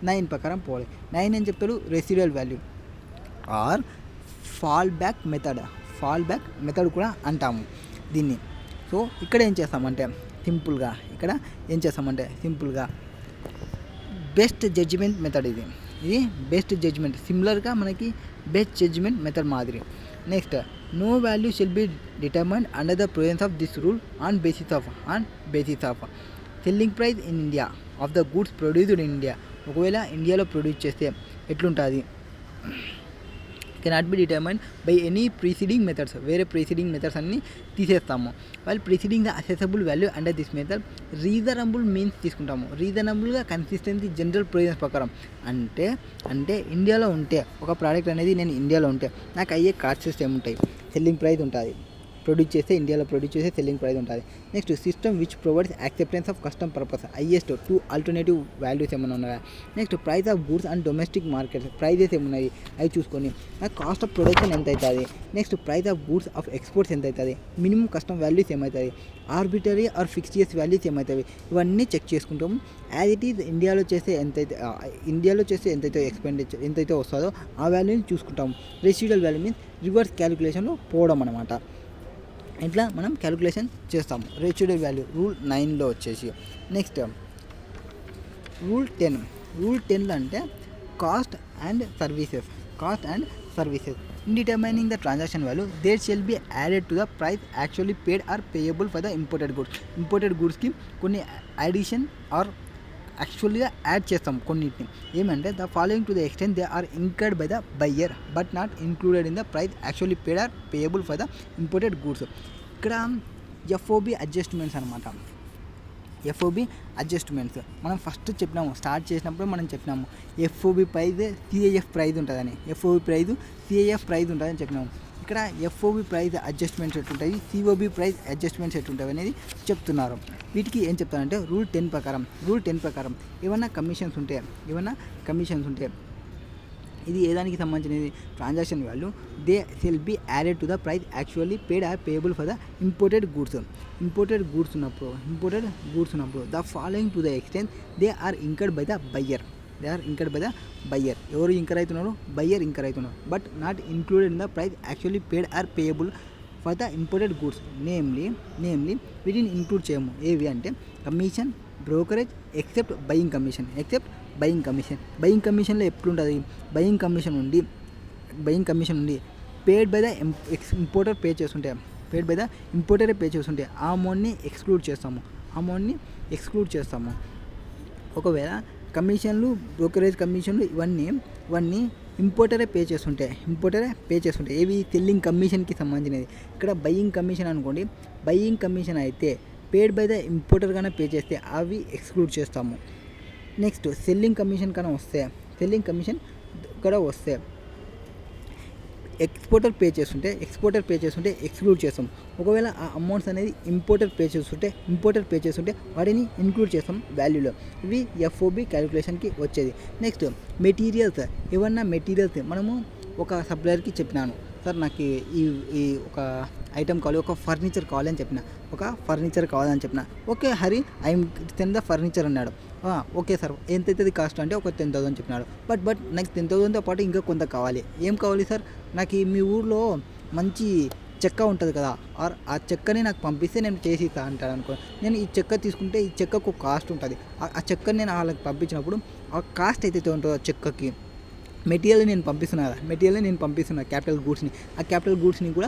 9 ప్రకారం పోవాలి. 9 అని చెప్తాడు residual value or fall back method కూడా అంటాము దీన్ని. సో ఇక్కడ ఏం చేస్తామంటే సింపుల్గా బెస్ట్ జడ్జిమెంట్ మెథడ్ ఇది బెస్ట్ జడ్జిమెంట్, సిమిలర్గా మనకి బెస్ట్ జడ్జిమెంట్ మెథడ్ మాదిరి. Next no value shall be determined under the provisions of this rule on basis of selling price in India of the goods produced in India. ఒకవేళ ఇండియాలో produce చేస్తే ఎట్లుంటుంది, cannot be determined by any preceding methods, వేరే preceding methods అన్ని తీసేస్తాము. వాళ్ళు preceding the assessable value under this method reasonable means తీసుకుంటాము. రీజనబుల్గా కన్సిస్టెన్సీ జనరల్ ప్రొవిజన్స్ ప్రకారం అంటే ఇండియాలో ఉంటే ఒక ప్రోడక్ట్ అనేది నేను ఇండియాలో ఉంటే నాకు అయ్యే కాస్ట్స్ ఏముంటాయి, సెల్లింగ్ ప్రైస్ ఉంటుంది, ఇండియాలో ప్రొడ్యూస్ చేస్తే సెల్లింగ్ ప్రైస్ ఉంటుంది. Next system which provides acceptance of custom purpose, highest 2 alternative values ఏమైనా ఉన్నాయా. Next price of goods and domestic markets, prices ఏమున్నాయి అవి చూసుకొని కాస్ట్ ఆఫ్ ప్రొడక్షన్ ఎంత అవుతుంది. Next price of goods of exports ఎంత అవుతుంది, మినిమం కస్టమ్ వాల్యూస్ ఏమవుతుంది, arbitrary or fixed years values ఏమవుతాయి, ఇవన్నీ చెక్ చేసుకుంటాము. యాజ్ ఇట్ ఈజ్ ఇండియాలో చేస్తే ఎంతైతే ఎక్స్పెండిచర్ ఎంతైతే వస్తుందో ఆ వాల్యూని చూసుకుంటాము. రెసిడ్యుయల్ వాల్యూ మీన్స్ రివర్స్ క్యాలిక్యులేషన్లో పోవడం అనమాట. ఇట్లా మనం క్యాలిక్యులేషన్ చేస్తాము. రెసిడ్యుయల్ వాల్యూ రూల్ 9లో వచ్చేసి. నెక్స్ట్ రూల్ 10లో అంటే cost and services. In determining the transaction value there shall be added to the price actually paid or payable for the imported గూడ్స్కి కొన్ని అడిషన్ ఆర్ యాక్చువల్గా యాడ్ చేస్తాం కొన్నిటిని. ఏమంటే the following to the extent they are incurred by the buyer but not included in the price actually paid or payable for the imported goods. ఇక్కడ FOB adjustments అనమాట. మనం first start చేసినప్పుడు మనం చెప్పినాము ఎఫ్ఓబి ప్రైజ్ సిఐఎఫ్ ప్రైజ్ ఉంటుందని, CIF praise ఉంటుందని చెప్పినాము. ఇక్కడ ఎఫ్ఓబి ప్రైస్ అడ్జస్ట్మెంట్స్ ఎట్లుంటాయి, సిఓబి ప్రైస్ అడ్జస్ట్మెంట్స్ ఎట్లుంటాయి అనేది చెప్తున్నారు. వీటికి ఏం చెప్తారంటే రూల్ 10 ప్రకారం ఏమన్నా కమిషన్స్ ఉంటే ఇది ఏదానికి సంబంధించినది, transaction value they shall be added to the price actually paid or payable for the imported goods ఉన్నప్పుడు the following to the extent they are incurred by the buyer. ఎవరు ఇంకర్ అవుతున్నారు, buyer incur అవుతున్నారు. But not included in the price actually paid or payable for the imported goods. Namely వీటిని include చేయము. ఏవి అంటే commission, brokerage except buying కమిషన్లో ఎప్పుడుంటుంది, buying commission ఉండి paid by the importer pay చేస్తుంటే ఆ అమౌంట్ని ఎక్స్క్లూడ్ చేస్తాము. అమౌంట్ని ఎక్స్క్లూడ్ చేస్తాము. ఒకవేళ కమిషన్లు, బ్రోకరేజ్ కమిషన్లు ఇవన్నీ ఇంపోర్టరే పే చేస్తుంటే ఏవి సెల్లింగ్ కమిషన్కి సంబంధించినది. ఇక్కడ బయ్యింగ్ కమిషన్ అనుకోండి, బయ్యింగ్ కమిషన్ అయితే పేడ్ బై ద ఇంపోర్టర్గానే పే చేస్తే అవి ఎక్స్క్లూడ్ చేస్తాము. నెక్స్ట్ సెల్లింగ్ కమిషన్ కూడా వస్తే ఎక్స్పోర్టర్ పే చేస్తుంటే ఎక్స్క్లూడ్ చేస్తాం. ఒకవేళ ఆ అమౌంట్స్ అనేది ఇంపోర్టర్ పే చేస్తుంటే వాటిని ఇంక్లూడ్ చేస్తాం వాల్యూలో. ఇవి ఎఫ్ఓబి క్యాలిక్యులేషన్కి వచ్చేది. నెక్స్ట్ మెటీరియల్స్, ఏమన్నా మెటీరియల్స్ మనము ఒక సప్లయర్కి చెప్పినాను, సార్ నాకు ఈ ఒక ఐటమ్ కావాలి, ఒక ఫర్నిచర్ కావాలని చెప్పిన. Okay Hari, I'm send the furniture అన్నాడు. ఓకే సార్, ఎంత అవుతుంది కాస్ట్ అంటే ఒక 10,000 చెప్పినాడు. బట్ నాకు 10,000తో పాటు ఇంకా కొంత కావాలి. ఏం కావాలి సార్? నాకు మీ ఊర్లో మంచి చెక్క ఉంటుంది కదా, ఆర్ ఆ చెక్కని నాకు పంపిస్తే నేను చేసి ఇస్తా అంటాడు అనుకో. నేను ఈ చెక్క తీసుకుంటే ఈ చెక్కకు కాస్ట్ ఉంటుంది. ఆ చెక్కని నేను వాళ్ళకి పంపించినప్పుడు ఆ కాస్ట్ అయితే ఉంటుందో ఆ చెక్కకి మెటీరియల్ని నేను పంపిస్తున్నా క్యాపిటల్ గూడ్స్ని. ఆ క్యాపిటల్ గూడ్స్ని కూడా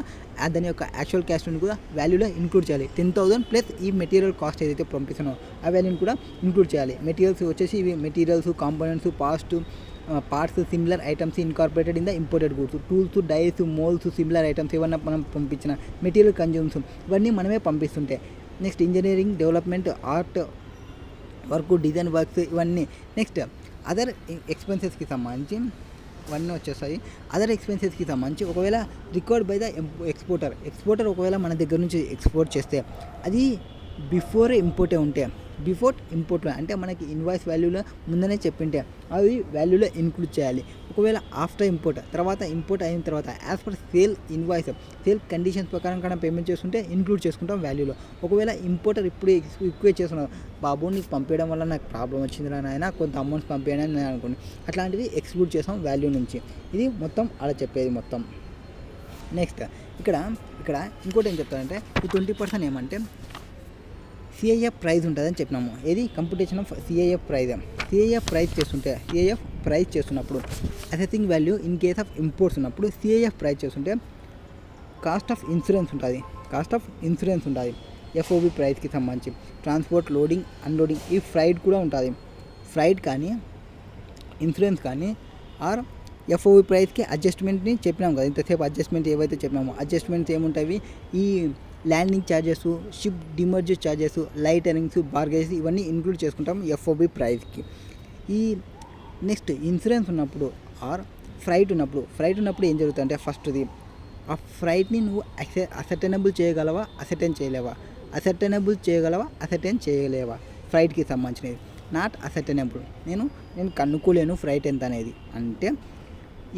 దాని యొక్క యాక్చువల్ కాస్ట్ని కూడా వాల్యూలో ఇంక్లూడ్ చేయాలి. 10,000 ప్లస్ ఈ మెటీరియల్ కాస్ట్ ఏదైతే పంపిస్తున్నారో ఆ వాల్యూని కూడా ఇంక్లూడ్ చేయాలి. మెటీరియల్స్ వచ్చేసి ఇవి materials, components, parts, similar items incorporated in the imported goods, tools, dies, moulds, similar items ఏమన్నా మనం పంపించిన మెటీరియల్ కన్జ్యూమ్స్ ఇవన్నీ మనమే పంపిస్తుంటే. Next engineering, development, art work, design works ఇవన్నీ. నెక్స్ట్ అదర్ ఎక్స్పెన్సెస్కి సంబంధించి ఇవన్నీ వచ్చేస్తాయి. అదర్ ఎక్స్పెన్సెస్కి సంబంధించి ఒకవేళ రికార్డ్ బై ద ఎక్స్పోర్టర్ ఒకవేళ మన దగ్గర నుంచి ఎక్స్పోర్ట్ చేస్తే అది బిఫోర్ ఇంపోర్ట్లో అంటే మనకి ఇన్వాయిస్ వాల్యూలో ముందనే చెప్పింటే అవి వాల్యూలో ఇంక్లూడ్ చేయాలి. ఒకవేళ ఆఫ్టర్ ఇంపోర్ట్ అయిన తర్వాత యాజ్ పర్ సేల్ కండిషన్స్ ప్రకారం కన్నా పేమెంట్ చేస్తుంటే ఇంక్లూడ్ చేసుకుంటాం వాల్యూలో. ఒకవేళ ఇంపోర్టర్ ఇప్పుడు ఈక్వేట్ చేస్తున్నారు, బాబు నీకు పంపించడం వల్ల నాకు ప్రాబ్లం వచ్చింది నాయన, కొంత అమౌంట్స్ పంపించండి అని నేను అనుకోండి, అట్లాంటివి ఎక్స్క్లూడ్ చేస్తాం వాల్యూ నుంచి. ఇది మొత్తం అలా చెప్పేది మొత్తం. నెక్స్ట్ ఇక్కడ ఇంకోటి ఏం చెప్తారంటే ఈ 20% ఏమంటే సిఐఎఫ్ ప్రైజ్ ఉంటుందని చెప్పినాము. ఏది కంప్యూటేషన్ ఆఫ్ సిఐఎఫ్ ప్రైజ్ చేస్తున్నప్పుడు assessing value in case of imports ఉన్నప్పుడు సిఐఎఫ్ ప్రైజ్ చేస్తుంటే కాస్ట్ ఆఫ్ ఇన్సూరెన్స్ ఉంటుంది ఎఫ్ఓబి ప్రైస్కి సంబంధించి. ట్రాన్స్పోర్ట్, లోడింగ్, అన్లోడింగ్, ఈ ఫ్రైట్ కూడా ఉంటుంది. ఫ్రైట్ కానీ ఇన్సూరెన్స్ కానీ ఆర్ ఎఫ్ఓబి ప్రైస్కి అడ్జస్ట్మెంట్ని చెప్పినాము కదా ఇంతసేపు. అడ్జస్ట్మెంట్ ఏవైతే చెప్పినామో అడ్జస్ట్మెంట్స్ ఏముంటాయి, ఈ landing charges, ship demurrage charges, lighterage, bargeage ఇవన్నీ ఇంక్లూడ్ చేసుకుంటాం ఎఫ్ఓబి ప్రైస్కి. ఈ నెక్స్ట్ ఇన్సూరెన్స్ ఉన్నప్పుడు ఆర్ ఫ్రైట్ ఉన్నప్పుడు ఏం జరుగుతుందంటే ఫస్ట్ది ఆ ఫ్రైట్ని నువ్వు అసర్టైనబుల్ చేయగలవా, అసర్టైన్ చేయలేవా ఫ్రైట్కి సంబంధించినది. నాట్ అసర్టైనబుల్, నేను కనుక్కోలేను ఫ్రైట్ ఎంత అనేది అంటే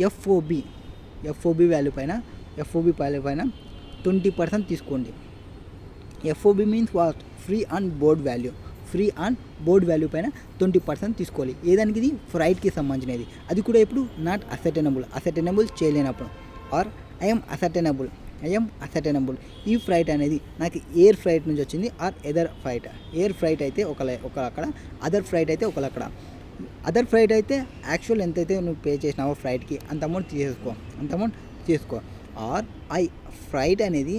ఎఫ్ఓబి వాల్యూ పైన 20% తీసుకోండి. FOB means what? Free on board value పైన 20% తీసుకోవాలి. ఏదానికి? ఇది ఫ్రైట్కి సంబంధించినది. అది కూడా ఇప్పుడు నాట్ అసర్టైనబుల్ చేయలేనప్పుడు. Or I'm ascertainable. ఈ ఫ్రైట్ అనేది నాకు ఎయిర్ ఫ్రైట్ నుంచి వచ్చింది or either freight. Air freight అయితే ఒక అక్కడ, అదర్ ఫ్రైట్ అయితే ఒక అక్కడ. అదర్ ఫ్రైట్ అయితే యాక్చువల్ ఎంతైతే నువ్వు పే చేసినావో ఫ్రైట్కి అంత అమౌంట్ తీసుకో. ఆర్ ఫ్రైట్ అనేది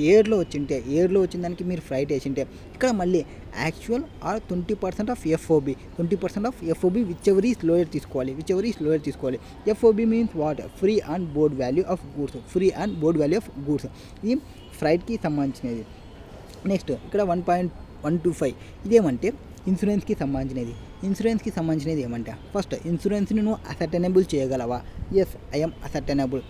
ఎయిర్లో వచ్చిన దానికి మీరు ఫ్రైట్ వేసింటే ఇక్కడ మళ్ళీ actual or 20% of FOB whichever is lower తీసుకోవాలి. FOB means what? Free on board value of goods. ఇది ఫ్రైట్కి సంబంధించినది. నెక్స్ట్ ఇక్కడ 1.125 ఇదేమంటే ఇన్సూరెన్స్కి సంబంధించినది ఏమంటే ఫస్ట్ ఇన్సూరెన్స్ని నువ్వు అసర్టైనబుల్ చేయగలవా? ఎస్, ఐఎమ్ అసర్టైనబుల్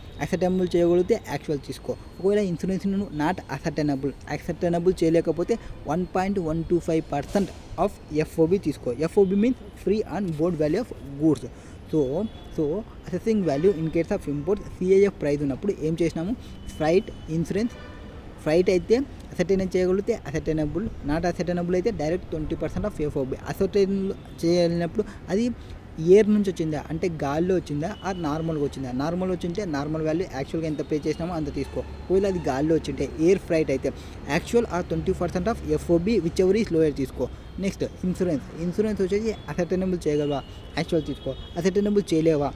చేయగలిగితే యాక్చువల్ తీసుకో. ఒకవేళ ఇన్సూరెన్స్ని నువ్వు నాట్ అసర్టైనబుల్ చేయలేకపోతే 1.125% ఆఫ్ ఎఫ్ఓబి తీసుకో. FOB means free on board value of goods. So assessing value in case of import CIF price ఉన్నప్పుడు ఏం చేసినాము? Freight, insurance. ఫ్రైట్ అయితే అసర్టైన్ చేయగలిగితే అసర్టైనబుల్, నాట్ అసర్టైనబుల్ అయితే డైరెక్ట్ 20% ఆఫ్ ఎఫ్ఓబి. అసర్టైన్ చేయలేనప్పుడు అది ఎయిర్ నుంచి వచ్చిందా అంటే గాల్లో వచ్చిందా ఆర్ నార్మల్గా వచ్చిందా? నార్మల్ వచ్చింటే నార్మల్ వాల్యూ యాక్చువల్గా ఎంత పే చేసినామో అంత తీసుకో. ఒకవేళ అది గాల్లో వచ్చింటే ఎయిర్ ఫ్రైట్ అయితే actual or 20% of FOB whichever is lower తీసుకో. నెక్స్ట్ ఇన్సూరెన్స్ వచ్చేసి అసర్టైనబుల్ చేయగలవా? యాక్చువల్ తీసుకో. అసర్టైనబుల్ చేయలేవా?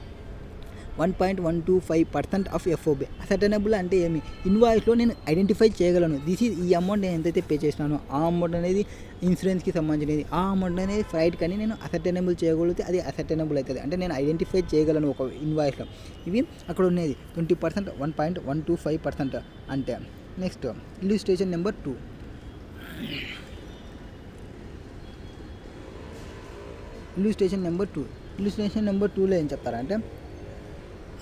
1.125% ఆఫ్ ఎఫ్ఓబి. అసర్టైనబుల్ అంటే ఏమి, ఇన్వాయిస్లో నేను ఐడెంటిఫై చేయగలను దిస్ ఈజ్ ఈ అమౌంట్ నేను ఎంతైతే పే చేసినానో ఆ అమౌంట్ అనేది ఇన్సూరెన్స్కి సంబంధించినది, ఆ అమౌంట్ అనేది ఫ్రైట్ కానీ నేను అసర్టైనబుల్ చేయగలిగితే అది అసర్టైనబుల్ అవుతుంది. అంటే నేను ఐడెంటిఫై చేయగలను ఒక ఇన్వాయిస్లో. ఇవి అక్కడ ఉన్నది 20%, 1.125% అంటే. Next illustration number 2. Illustration number 2లో ఏం చెప్తారంటే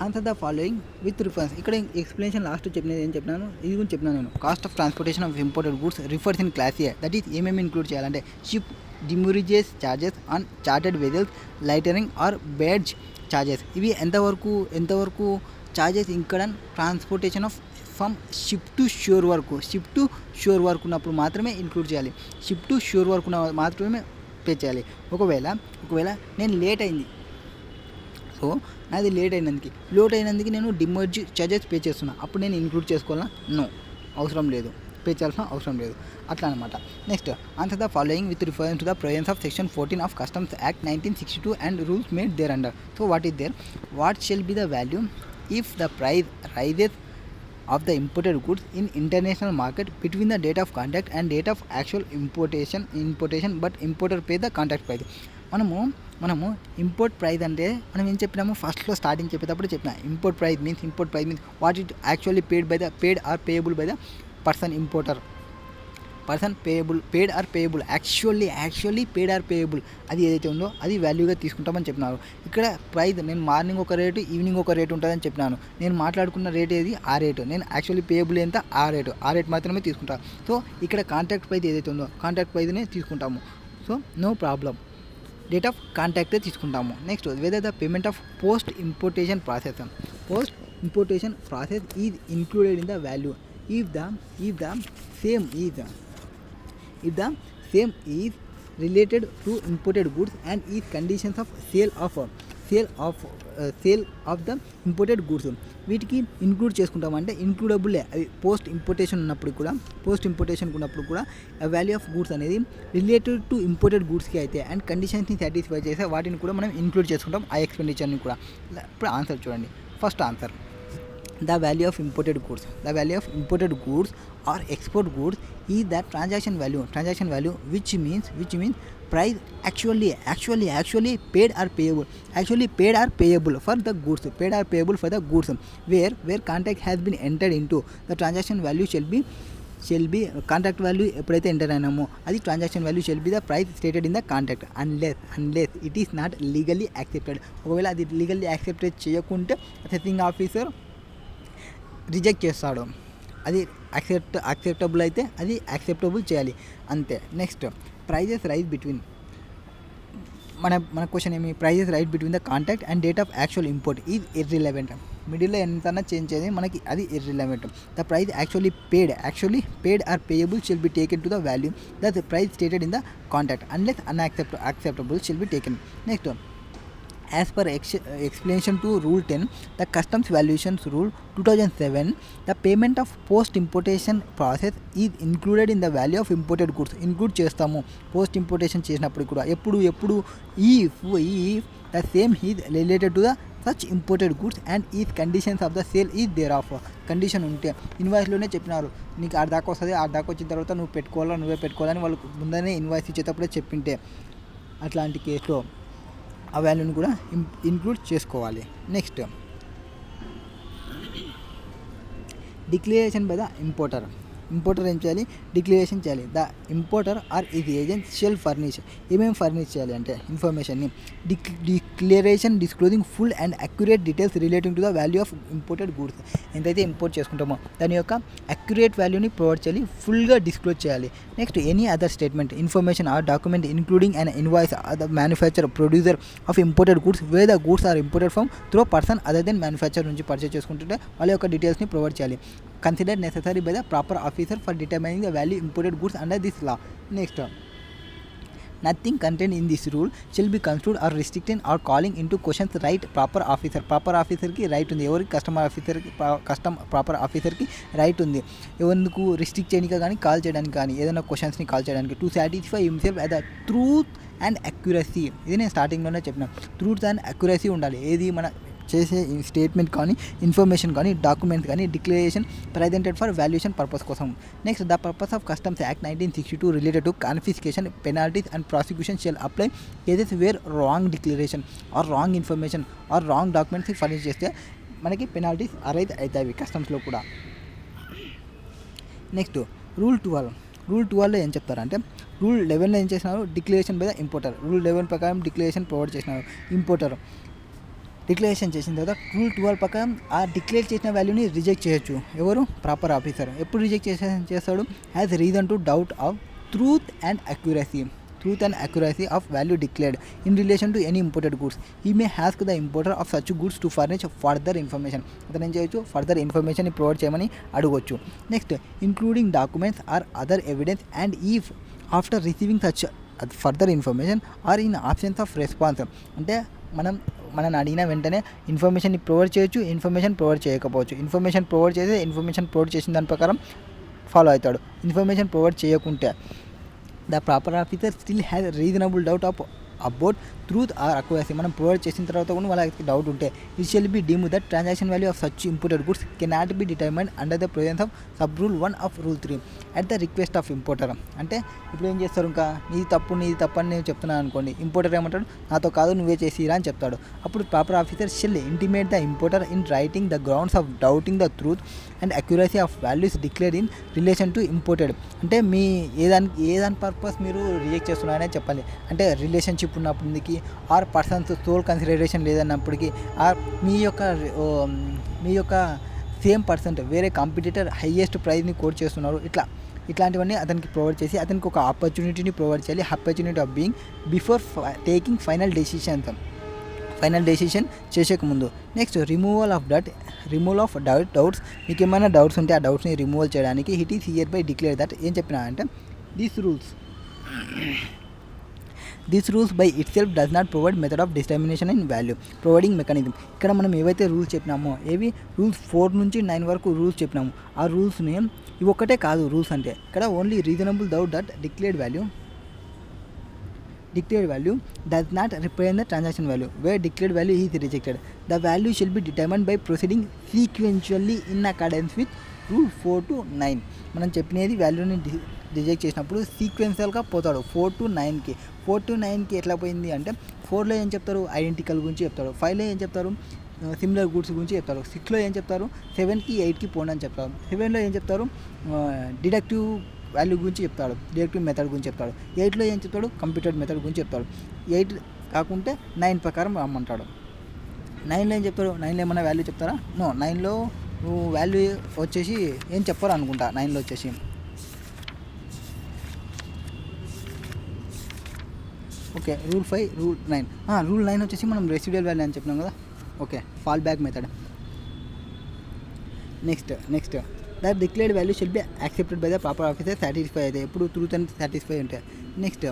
answer the following with reference. ఇక్కడ ఎక్స్ప్లెనేషన్ లాస్ట్ చెప్పినది ఏం చెప్పినాను, ఇది కూడా చెప్పినాను నేను. Cost of transportation of imported goods refers in clause A, that is ఏమేమి ఇంక్లూడ్ చేయాలంటే ship demurrages charges on chartered vessels, lightering or barge charges. ఇవి ఎంతవరకు ఛార్జెస్ ఇక్కడ transportation of from ship to shore వరకు ఉన్నప్పుడు మాత్రమే ఇంక్లూడ్ చేయాలి. షిప్ టు షోర్ వరకు మాత్రమే పే చేయాలి. ఒకవేళ నేను లేట్ అయింది, సో నాది లేట్ అయినందుకు నేను డిమర్జ్ ఛార్జెస్ పే చేస్తున్నా, అప్పుడు నేను ఇంక్లూడ్ చేసుకోవాలా? నో, అవసరం లేదు, పే చేయాల్సిన అవసరం లేదు, అట్లా అనమాట. Next answer the following with reference to the provisions of section 14 of customs act 1962 and rules made thereunder. So what is there? What shall be the value if the price rises of the imported goods in international market between the date of contract and date of actual importation but importer pay the contract price. మనము import price అంటే మనం ఏం చెప్పినాము, ఫస్ట్లో starting చెప్పేటప్పుడు చెప్పిన import price means what it actually paid or payable by the person importer. Paid or payable actually paid or payable అది ఏదైతే ఉందో అది వాల్యూగా తీసుకుంటామని చెప్పినారు. ఇక్కడ ప్రైస్ నేను మార్నింగ్ ఒక రేటు, ఈవినింగ్ ఒక రేటు ఉంటుందని చెప్పినాను. నేను మాట్లాడుకున్న రేట్ ఏది? ఆ రేటు. నేను యాక్చువల్లీ పేయబుల్ ఎంత? ఆ రేటు మాత్రమే తీసుకుంటాను. సో ఇక్కడ కాంట్రాక్ట్ ప్రైస్ ఏదైతే ఉందో కాంట్రాక్ట్ ప్రైస్నే తీసుకుంటాము. So no problem, date of కాంట్రాక్టే తీసుకుంటాము. Next whether the payment of post importation process is included in the value if the same is related to imported goods and is conditions of sale of the imported goods. వీటికి include చేసుకుంటామంటే ఇంక్లూడబుల్లే అవి. Post importation ఉన్నప్పుడు కూడా value of goods అనేది related to imported గూడ్స్కి అయితే and కండిషన్స్ని satisfy చేసే వాటిని కూడా మనం ఇంక్లూడ్ చేసుకుంటాం, ఆ ఎక్స్పెండిచర్ని కూడా. ఇప్పుడు ఆన్సర్ చూడండి. First answer, the value of imported goods or export goods is the transaction value which means price actually paid or payable for the goods, where contract has been entered into. The transaction value shall be contract value ఎప్పుడైతే enter అయినామో అది transaction value shall be the price stated in the contract unless it is not legally accepted. ఒకవేళ అది legally accepted చేయకుంటే assessing officer reject చేస్తాడు. అది acceptable అయితే అది యాక్సెప్టబుల్ చేయాలి, అంతే. నెక్స్ట్ ప్రైజెస్ రైజ్ బిట్వీన్ మన క్వశ్చన్ ఏమి? Prices rise between the contract and date of actual import is irrelevant. మిడిల్లో ఎంతన్నా చేంజ్ చేయాలి మనకి, అది irrelevant. The price actually paid or payable shall be taken to the value that the price stated in the contract unless unacceptable shall be taken. Next as per explanation to Rule 10, the Customs Valuations Rule 2007, the payment of post importation process is included in the value of imported goods. Include చేస్తాము post importation చేసినప్పుడు కూడా. ఎప్పుడు if the same is related to the such imported goods and if conditions of the sale is thereof. Condition ఉంటే ఇన్వాయిస్లోనే చెప్పినారు, నీకు ఆడ దాకా వస్తుంది, ఆడ దాకా వచ్చిన తర్వాత నువ్వే పెట్టుకోవాలని వాళ్ళు ముందనే ఇన్వాయిస్ ఇచ్చేటప్పుడే చెప్పింటే అట్లాంటి కేసులో ఆ వాల్యూని కూడా ఇంక్లూడ్ చేసుకోవాలి. Next declaration by the importer ఏం చేయాలి? డిక్లరేషన్ చేయాలి. The importer or is agent shall furnish. ఏమేమి ఫర్నిష్ చేయాలి అంటే ఇన్ఫర్మేషన్ని declaration disclosing full and accurate details relating to the value of imported goods. ఎంతైతే ఇంపోర్ట్ చేసుకుంటామో దాని యొక్క అక్యురేట్ వాల్యూని ప్రొవైడ్ చేయాలి, ఫుల్గా డిస్క్లోజ్ చేయాలి. Next any other statement information or document including an invoice the manufacture producer of imported goods where the goods are imported from through person other than manufacture నుంచి purchase చేసుకుంటుంటే వాళ్ళ యొక్క డీటెయిల్స్ని provide చేయాలి. Considered necessary by the proper officer for determining the value imported goods under this law. Next, nothing contained in this rule shall be construed or restricted or calling into questions right proper officer ki right undi. Evari proper officer ki right undi. Evanduku restrict cheyanika gaani call cheyadaniki gaani edaina questions ni call cheyadaniki to satisfy himself as the truth and accuracy. ఇది నేను స్టార్టింగ్లోనే చెప్పిన, truth and accuracy ఉండాలి. ఏది మన చేసే statement కానీ information కానీ డాక్యుమెంట్స్ కానీ declaration presented for valuation purpose కోసం. Next the purpose of customs act 1962 related to confiscation penalties and prosecution shall apply cases where wrong declaration or wrong information or wrong documents furnish చేస్తే మనకి penalties arise అవుతాయి కస్టమ్స్లో కూడా. Next rule 12లో ఏం చెప్తారంటే rule 11లో ఏం చేసినారు, declaration by the importer. Rule 11 ప్రకారం declaration provide చేసినారు. ఇంపోర్టర్ డిక్లరేషన్ చేసిన తర్వాత రూల్ 12 ప్రకారం ఆ డిక్లేర్ చేసిన వాల్యూని రిజెక్ట్ చేయొచ్చు. ఎవరు? Proper officer. ఎప్పుడు రిజెక్ట్ చేస్తాడు? Has reason to doubt of truth and accuracy of value declared in relation to any imported goods. He may ask the importer of such goods to furnish further information. అతను ఏం చేయొచ్చు? Further information provide చేయమని అడగవచ్చు. Next including documents or other evidence and if after receiving such further information or in absence of response. అంటే మనం అడిగిన వెంటనే information provide చేయొచ్చు, ఇన్ఫర్మేషన్ ప్రొవైడ్ చేయకపోవచ్చు. ఇన్ఫర్మేషన్ ప్రొవైడ్ చేసిన దాని ప్రకారం ఫాలో అవుతాడు. ఇన్ఫర్మేషన్ ప్రొవైడ్ చేయకుంటే the proper officer still has reasonable doubt about truth or accuracy. మనం ప్రొవైడ్ చేసిన తర్వాత కూడా వాళ్ళకి డౌట్ ఉంటే it shall be deem that transaction value of such imported goods cannot be determined under the provisions of sub rule 1 of rule 3 at the request of importer. అంటే ఇప్పుడు ఏం చేస్తారు, ఇంకా నీది తప్పు అని నేను చెప్తున్నాను అనుకోండి, ఇంపోర్టర్ ఏమంటాడు, నాతో కాదు నువ్వే చేసిరా అని చెప్తాడు. అప్పుడు proper officer shall intimate the importer in writing the grounds of doubting the truth and accuracy of values declared in relation to imported. అంటే మీ ఏదాని పర్పస్ మీరు రిజెక్ట్ చేస్తున్నారనే చెప్పాలి. అంటే రిలేషన్షిప్ ఉన్నప్పటికి ఆర్ పర్సన్స్ సోల్ కన్సిడరేషన్ లేదన్నప్పటికీ ఆర్ మీ యొక్క సేమ్ పర్సెంట్ వేరే కాంపిటీటర్ హైయెస్ట్ ప్రైజ్ని కోట్ చేస్తున్నారు. ఇట్లాంటివన్నీ అతనికి ప్రొవైడ్ చేసి అతనికి ఒక ఆపర్చునిటీని ప్రొవైడ్ చేయాలి. Opportunity of being before taking final decision చేసేకముందు. Next removal of doubts. మీకు ఏమైనా డౌట్స్ ఉంటే ఆ డౌట్స్ని రిమూవల్ చేయడానికి it is hereby declare that ఏం చెప్పినా అంటే this rules by itself does not provide method of determination in value providing mechanism. ఇక్కడ మనం ఏవైతే రూల్స్ చెప్పినామో రూల్స్ 4 నుంచి 9 వరకు రూల్స్ చెప్పినాము. ఆ రూల్స్ని ఇవి ఒక్కటే కాదు రూల్స్ అంటే. ఇక్కడ only reasonable doubt that declared value does not represent the transaction value where declared value is rejected. The value shall be determined by proceeding sequentially in accordance with rule 4 to 9. మనం చెప్పినది వాల్యూని reject చేసినప్పుడు సీక్వెన్షియల్గా పోతాడు 4 to 9కి. 4 to 9కి ఎట్లా పోయింది అంటే 4లో ఏం చెప్తారు, ఐడెంటికల్ గురించి చెప్తారు. 5లో ఏం చెప్తారు, సిమిలర్ గుడ్స్ గురించి చెప్తారు. 6లో ఏం చెప్తారు, 7కి 8కి పోండి అని చెప్తారు. 7లో ఏం చెప్తారు, డిడక్టివ్ వాల్యూ గురించి చెప్తాడు, డిడక్టివ్ మెథడ్ గురించి చెప్తాడు. 8లో ఏం చెప్తాడు, కంప్యూటర్ మెథడ్ గురించి చెప్తాడు. 8 కాకుంటే 9 ప్రకారం రమ్మంటాడు. 9లో ఏం చెప్తాడు, 9లో ఏమన్నా వాల్యూ చెప్తారా? నో, 9లో వాల్యూ వచ్చేసి ఏం చెప్పరు అనుకుంటా. 9లో వచ్చేసి ఓకే రూల్ 5 రూల్ 9 రూల్ 9 వచ్చేసి మనం రెసిడ్యువల్ వాల్యూ అని చెప్పినాం కదా. Okay, fall back method. Next that declared value should be accepted by the proper officer satisfy అయితే ఎప్పుడు ట్రూత్ అండ్ సాటిస్ఫై ఉంటాయి. Next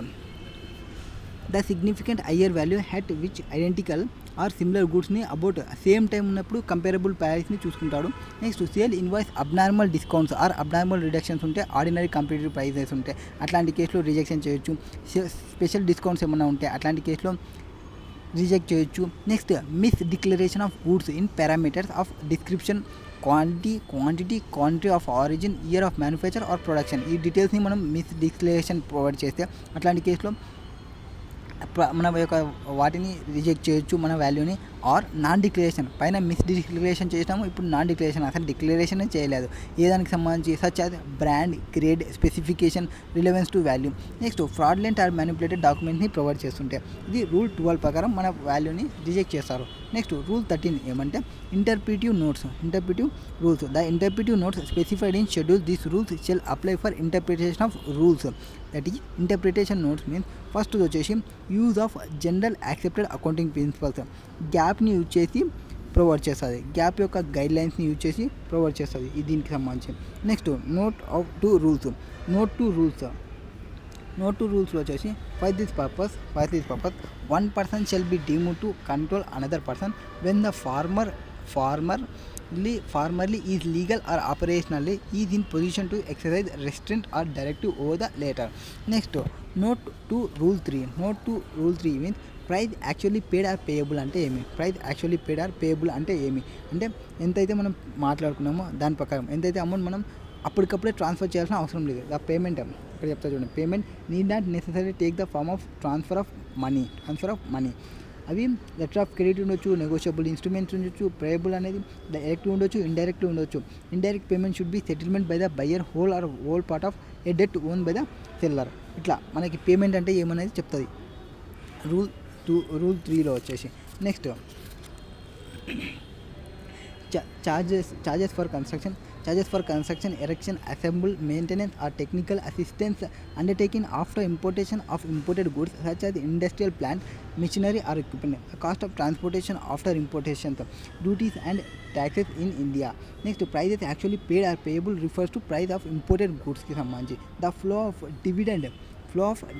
the significant higher value at which identical or similar గుడ్స్ని about same time ఉన్నప్పుడు comparable ప్రైస్ని చూసుకుంటాడు. Next sale invoice abnormal discounts or abnormal reductions ఉంటే ordinary competitive prices ఉంటే అట్లాంటి కేసులో రిజెక్షన్ చేయొచ్చు. స్పెషల్ డిస్కౌంట్స్ ఏమైనా ఉంటే అట్లాంటి కేసులో రిజెక్ట్ చేయొచ్చు. Next miss declaration of goods in parameters of description, quantity of origin, year of manufacture are production. ఈ డీటెయిల్స్ని మనం మిస్ డిక్లరేషన్ ప్రొవైడ్ చేస్తే అట్లాంటి కేసులో మన యొక్క వాటిని రిజెక్ట్ చేయొచ్చు, మన వాల్యూని. ఆర్ నాన్ డిక్లరేషన్, పైన మిస్ డిక్లరేషన్ చేసినాము, ఇప్పుడు నాన్ డిక్లరేషన్, అసలు డిక్లరేషన్ చేయలేదు ఏదానికి సంబంధించి, such as brand, grade, specification, relevance to value. Next fraudulent or manipulated డాక్యుమెంట్ని ప్రొవైడ్ చేస్తుంటే ఇది రూల్ 12 ప్రకారం మన వాల్యూని రిజెక్ట్ చేస్తారు. నెక్స్ట్ రూల్ 13 ఏమంటే interpretive rules. The interpretive notes specified in schedule this rules shall apply for interpretation of rules. That is interpretation notes means first వచ్చేసి use of general accepted accounting principles, గ్యాప్ని use చేసి ప్రొవైడ్ చేస్తుంది, GAAP యొక్క గైడ్లైన్స్ని use చేసి ప్రొవైడ్ చేస్తుంది ఇది దీనికి సంబంధించి. నెక్స్ట్ నోట్ టు రూల్స్లో వచ్చేసి for this purpose one person shall be deemed to control another person when the formerly is legal or operationally is in position to exercise restraint or directive over the latter. Next, note to rule 3 means price actually paid or payable అంటే ఏమి, price actually paid or payable అంటే ఏమి అంటే ఎంతైతే మనం మాట్లాడుకున్నామో దాని ప్రకారం ఎంతైతే అమౌంట్ మనం అప్పటికప్పుడే ట్రాన్స్ఫర్ చేయాల్సిన అవసరం లేదు. ద పేమెంట్ ఇక్కడ చెప్తా చూడండి, payment need not necessary take the form of transfer of money. అవి లెటర్ ఆఫ్ క్రెడిట్ ఉండొచ్చు, నెగోషియబుల్ ఇన్స్ట్రుమెంట్స్ ఉండొచ్చు, పేయబుల్ అనేది డైరెక్ట్ ఉండొచ్చు, ఇండైరెక్ట్ ఉండొచ్చు. Indirect payment should be settlement by the buyer whole part of a debt own by the seller. ఇట్లా మనకి payment అంటే ఏమనేది చెప్తుంది రూల్ 3లో వచ్చేసి. Next charges for construction, erection, assemble, maintenance or technical assistance undertaking after importation of imported goods such as industrial plant, machinery or equipment, cost of transportation after importation, duties and taxes in India. Next prices actually paid or payable refers to price of imported గూడ్స్కి సంబంధించి. The flow of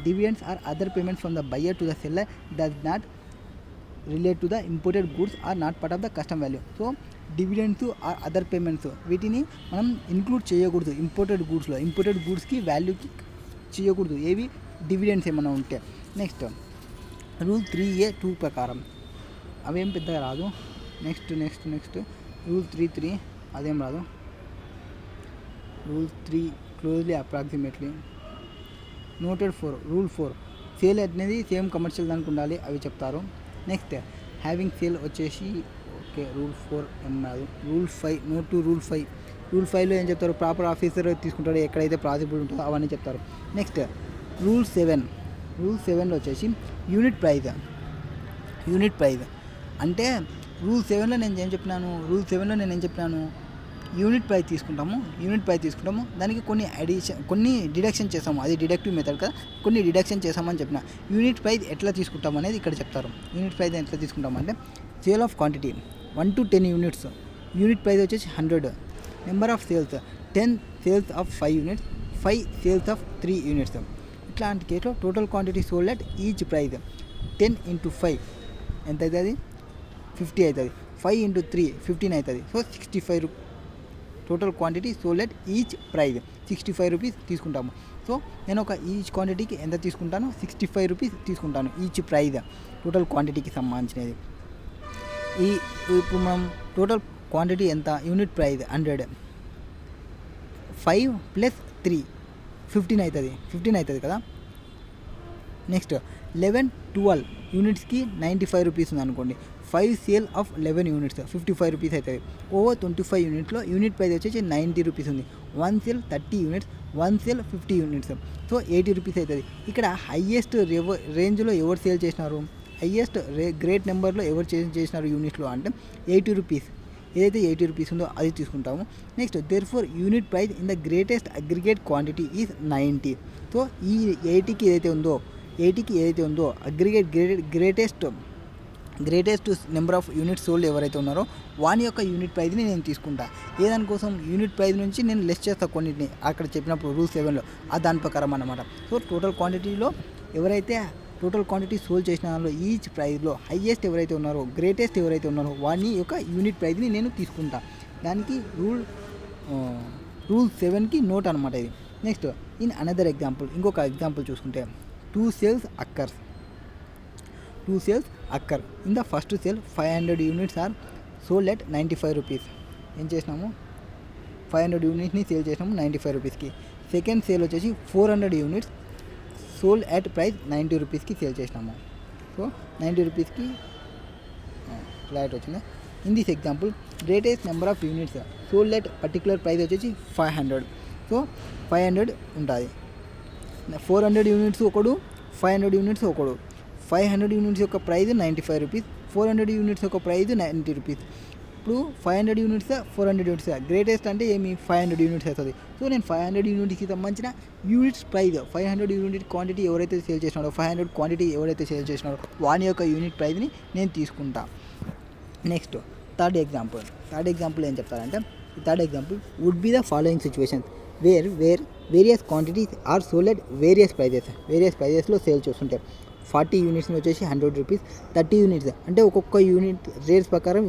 dividends or other payments from the buyer to the seller does not relate to the imported goods are not part of the custom value. So dividends or other payments వీటిని మనం include చేయకూడదు imported గూడ్స్కి వాల్యూకి చేయకూడదు. ఏవి dividends ఏమైనా ఉంటే. Next rule 3A2 ప్రకారం అవేం పెద్దగా రాదు. నెక్స్ట్ రూల్ 3 అదేం రాదు. Rule 3 closely approximately noted 4 rule 4 sale అనేది సేమ్ కమర్షియల్ దానికి ఉండాలి, అవి చెప్తారు. నెక్స్ట్ హ్యావింగ్ సేల్ వచ్చేసి ఓకే రూల్ 4 ఏం రాదు. Rule 5 note to rule 5. Rule 5లో ఏం చెప్తారు, ప్రాపర్ ఆఫీసర్ తీసుకుంటాడు, ఎక్కడైతే పాసిబుల్ ఉంటుందో అవన్నీ చెప్తారు. నెక్స్ట్ రూల్ 7లో వచ్చేసి యూనిట్ ప్రైజ్ అంటే రూల్ 7లో నేను ఏం చెప్పినాను, యూనిట్ ప్రైస్ తీసుకుంటాము దానికి కొన్ని డిడక్షన్ చేస్తాము, అది డిడక్టివ్ మెథడ్ కదా, కొన్ని డిడక్షన్ చేస్తామని చెప్పిన. యూనిట్ ప్రైస్ ఎట్లా తీసుకుంటాం అనేది ఇక్కడ చెప్తారు. యూనిట్ ప్రైస్ ఎట్లా తీసుకుంటామంటే sale of quantity 1 to 10 units, unit price వచ్చేసి 100. Number of sales 10 sales of 5 units, 5 sales of 3 units. ఇట్లాంటి కేసులో total quantity sold at each price 10 into 5 ఎంత అవుతుంది, 50 అవుతుంది. 5 into 3 15 అవుతుంది. So 65 rupees total quantity sold at each price 65 rupees తీసుకుంటాము. So నేను ఒక ఈచ్ క్వాంటిటీకి ఎంత తీసుకుంటాను, 65 రూపీస్ తీసుకుంటాను ఈచ్ ప్రైజ్ టోటల్ క్వాంటిటీకి సంబంధించినది. ఇప్పుడు మనం టోటల్ క్వాంటిటీ ఎంత, యూనిట్ ప్రైజ్ 100, 5 + 3 15 అవుతుంది కదా. నెక్స్ట్ 11-12 యూనిట్స్కి 95 రూపీస్ ఉంది అనుకోండి. 5 సేల్ ఆఫ్ 11 యూనిట్స్ 55 రూపీస్ అవుతుంది. ఓవర్ 25 యూనిట్స్లో యూనిట్ ప్రైస్ వచ్చేసి 90 రూపీస్ ఉంది. 1 sale 30 units, 1 sale 50 units, so 80 rupees అవుతుంది. ఇక్కడ హైయెస్ట్ రేంజ్లో ఎవరు సేల్ చేసినారు, హైయెస్ట్ గ్రేట్ నెంబర్లో ఎవరు చేసినారు యూనిట్స్లో అంటే 80 రూపీస్. ఏదైతే 80 రూపీస్ ఉందో అది తీసుకుంటాము. Next therefore unit price in the greatest aggregate quantity is 90. So ఈ 80కి ఏదైతే ఉందో aggregate greatest number of units sold ఎవరైతే ఉన్నారో వాని యొక్క యూనిట్ ప్రైజ్ని నేను తీసుకుంటా. ఏదానికోసం, యూనిట్ ప్రైజ్ నుంచి నేను లెస్ చేస్తా కొన్నిటిని అక్కడ చెప్పినప్పుడు రూల్ 7లో దాని ప్రకారం అన్నమాట. సో టోటల్ క్వాంటిటీ సోల్డ్ చేసిన దానిలో ఈచ్ ప్రైజ్లో హైయెస్ట్ ఎవరైతే ఉన్నారో, గ్రేటెస్ట్ ఎవరైతే ఉన్నారో వాని యొక్క యూనిట్ ప్రైజ్ని నేను తీసుకుంటా. దానికి రూల్ 7కి నోట్ అనమాట ఇది. నెక్స్ట్ ఇన్ అనదర్ ఎగ్జాంపుల్, ఇంకొక ఎగ్జాంపుల్ చూసుకుంటే 2 sales occur. In the first sale 500 units are sold at 95 rupees. ఏం చేసినాము, 500 యూనిట్స్ని సేల్ చేసినాము 95 రూపీస్కి. సెకండ్ సేల్ వచ్చేసి 400 యూనిట్స్ సోల్డ్ అట్ ప్రైస్ 90 రూపీస్కి సేల్ చేసినాము. సో 90 రూపీస్కి ఫ్లాట్ వచ్చింది. In this example greatest number of units sold at particular price వచ్చేసి 500. సో 500 ఉంటుంది. 400 యూనిట్స్ ఒకడు, 500 యూనిట్స్ ఒకడు. 500 యూనిట్స్ యొక్క ప్రైస్ 95 రూపీస్, 400 యూనిట్స్ యొక్క ప్రైస్ 90 రూపీస్. ఇప్పుడు 500 యూనిట్స్ 400 యూనిట్స్ గ్రేటెస్ట్ అంటే ఏమి 500 యూనిట్స్ అవుతుంది. సో నేను 500 యూనిట్స్కి సంబంధించిన యూనిట్స్ ప్రైస్ 500 యూనిట్ క్వాంటిటీ ఎవరైతే సేల్ చేసినారో 500 క్వాంటిటీ ఎవరైతే సేల్ చేసినారో వాని యొక్క యూనిట్ ప్రైస్ని నేను తీసుకుంటా. నెక్స్ట్ థర్డ్ ఎగ్జాంపుల్ ఏం చెప్తారంటే, third example would be the following situation where various quantities are sold at various ప్రైజెస్లో సేల్ చేస్తుంటాయి. 40 యూనిట్స్ని వచ్చేసి 100 రూపీస్, 30 యూనిట్స్ అంటే ఒక్కొక్క యూనిట్ రేట్స్ ప్రకారం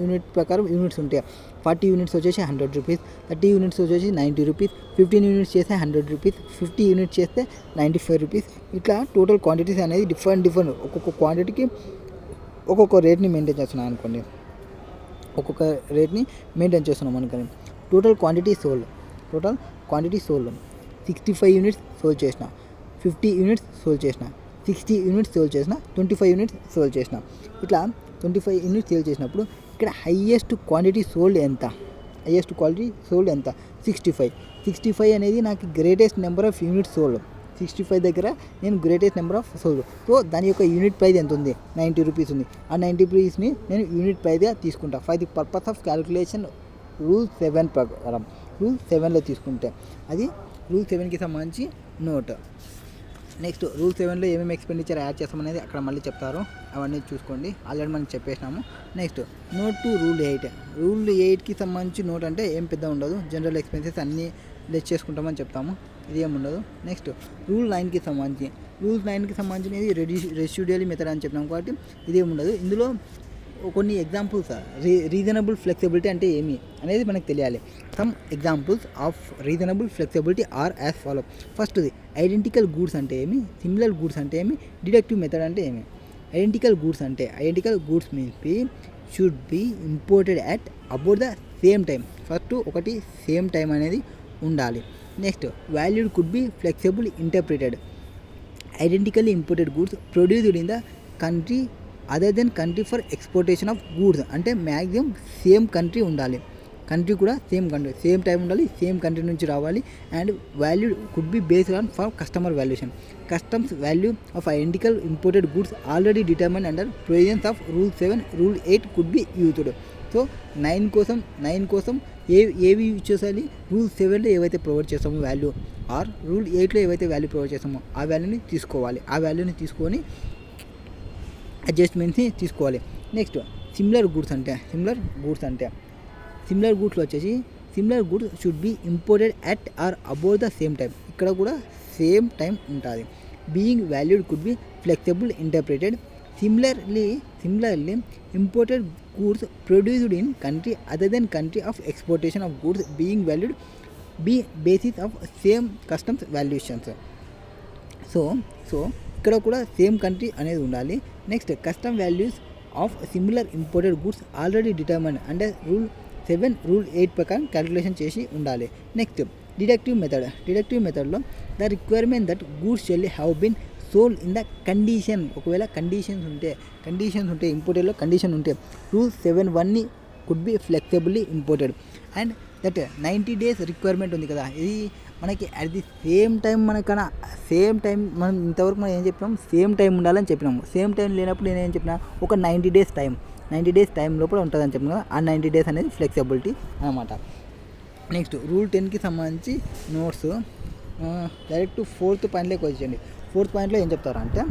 యూనిట్స్ ఉంటాయి. 40 యూనిట్స్ వచ్చేసి 100 రూపీస్, 30 యూనిట్స్ వచ్చేసి 90 రూపీస్, 15 యూనిట్స్ చేస్తే 100 రూపీస్, 50 యూనిట్స్ చేస్తే 95 రూపీస్. ఇట్లా టోటల్ క్వాంటిటీస్ అనేది డిఫరెంట్ ఒక్కొక్క క్వాంటిటీకి ఒక్కొక్క రేట్ని మెయింటైన్ చేస్తున్నాను అనుకోండి, ఒక్కొక్క రేట్ని మెయింటైన్ చేస్తున్నాం అనుకోండి. Total quantity sold 65 units sold చేసిన, 50 యూనిట్స్ సోల్డ్ చేసిన, 60 యూనిట్స్ సేల్ చేసిన, 25 యూనిట్స్ సేల్ చేసిన. ఇట్లా 25 యూనిట్స్ సేల్ చేసినప్పుడు ఇక్కడ హైయెస్ట్ క్వాంటిటీ సోల్డ్ ఎంత? 65 అనేది నాకు greatest number of units sold. 65 దగ్గర నేను greatest number of sold. So దాని యొక్క యూనిట్ ప్రైస్ ఎంత ఉంది? 90 రూపీస్ ఉంది. ఆ 90 రూపీస్ని నేను యూనిట్ ప్రైస్గా తీసుకుంటా. For the purpose of calculation rule 7 ప్రకారం, రూల్ 7లో తీసుకుంటే అది రూల్ 7కి సంబంధించి నోట్. నెక్స్ట్ రూల్ 7లో ఏమేమి ఎక్స్పెండిచర్ యాడ్ చేస్తామనేది అక్కడ మళ్ళీ చెప్తారు, అవన్నీ చూసుకోండి. ఆల్రెడీ మనం చెప్పేసినాము. Next note to rule 8. Rule 8కి సంబంధించి నోట్ అంటే ఏం పెద్ద ఉండదు, జనరల్ ఎక్స్పెన్సెస్ అన్నీ లెస్ చేసుకుంటామని చెప్తాము, ఇది ఏముండదు. నెక్స్ట్ రూల్ 9కి సంబంధించినది రెసిడ్యూయల్ మెథడ్ అని చెప్పినాం కాబట్టి ఇదేముండదు. ఇందులో కొన్ని ఎగ్జాంపుల్స్, రీజనబుల్ ఫ్లెక్సిబిలిటీ అంటే ఏమి అనేది మనకు తెలియాలి. Some examples of reasonable flexibility are as follow. ఫస్ట్ది ఐడెంటికల్ గూడ్స్ అంటే ఏమి, సిమిలర్ గూడ్స్ అంటే ఏమి, డిడక్టివ్ మెథడ్ అంటే ఏమి. Identical goods means should be imported at about the same time. First ఒకటి సేమ్ టైం అనేది ఉండాలి. Next valued could be flexible interpreted. Identically imported goods produced in the country other than country for exportation of goods. అంటే maximum same country ఉండాలి, country కూడా same time ఉండాలి, same country నుంచి రావాలి. And value could be based on for customer valuation. Customs value of identical imported goods already determine under provisions of rule 7, rule 8 could be used. So 9 కోసం ఏవి use చేయాలి? Rule 7లో ఏవైతే provide చేస్తామో value, are rule 8లో ఏవైతే value provide చేస్తామో ఆ వాల్యూని తీసుకోవాలి. ఆ వాల్యూని తీసుకొని అడ్జస్ట్మెంట్స్ని తీసుకోవాలి. నెక్స్ట్ సిమిలర్ గూడ్స్లో వచ్చేసి similar goods should be imported at or about the same time. ఇక్కడ కూడా సేమ్ టైం ఉంటుంది. Being valued could be flexible interpreted. Similarly imported goods produced in country other than country of exportation of goods being valued be basis of same customs valuations. So ఇక్కడ కూడా same country అనేది ఉండాలి. Next custom values of similar imported goods already determine అంటే rule 7, rule 8 ప్రకారం calculation చేసి ఉండాలి. Next deductive మెథడ్లో the requirement that goods shall have been sold in the condition. ఒకవేళ కండిషన్స్ ఉంటే ఇంపోర్టెడ్లో కండిషన్ ఉంటే రూల్ 7(1)ని could be flexibly imported. And that 90 days requirement ఉంది కదా, ఇది మనకి అట్ ది సేమ్ టైం మనం ఇంతవరకు మనం ఏం చెప్పినాం, సేమ్ టైం ఉండాలని చెప్పినాము. సేమ్ టైం లేనప్పుడు నేను ఏం చెప్పినా, ఒక 90 days టైం లోపల ఉంటుందని చెప్పిన కదా, ఆ 90 days అనేది ఫ్లెక్సిబిలిటీ అనమాట. నెక్స్ట్ రూల్ 10కి సంబంధించి నోట్స్ డైరెక్ట్ 4th పాయింట్లోకి వచ్చేయండి. 4th పాయింట్లో ఏం చెప్తారు అంటే,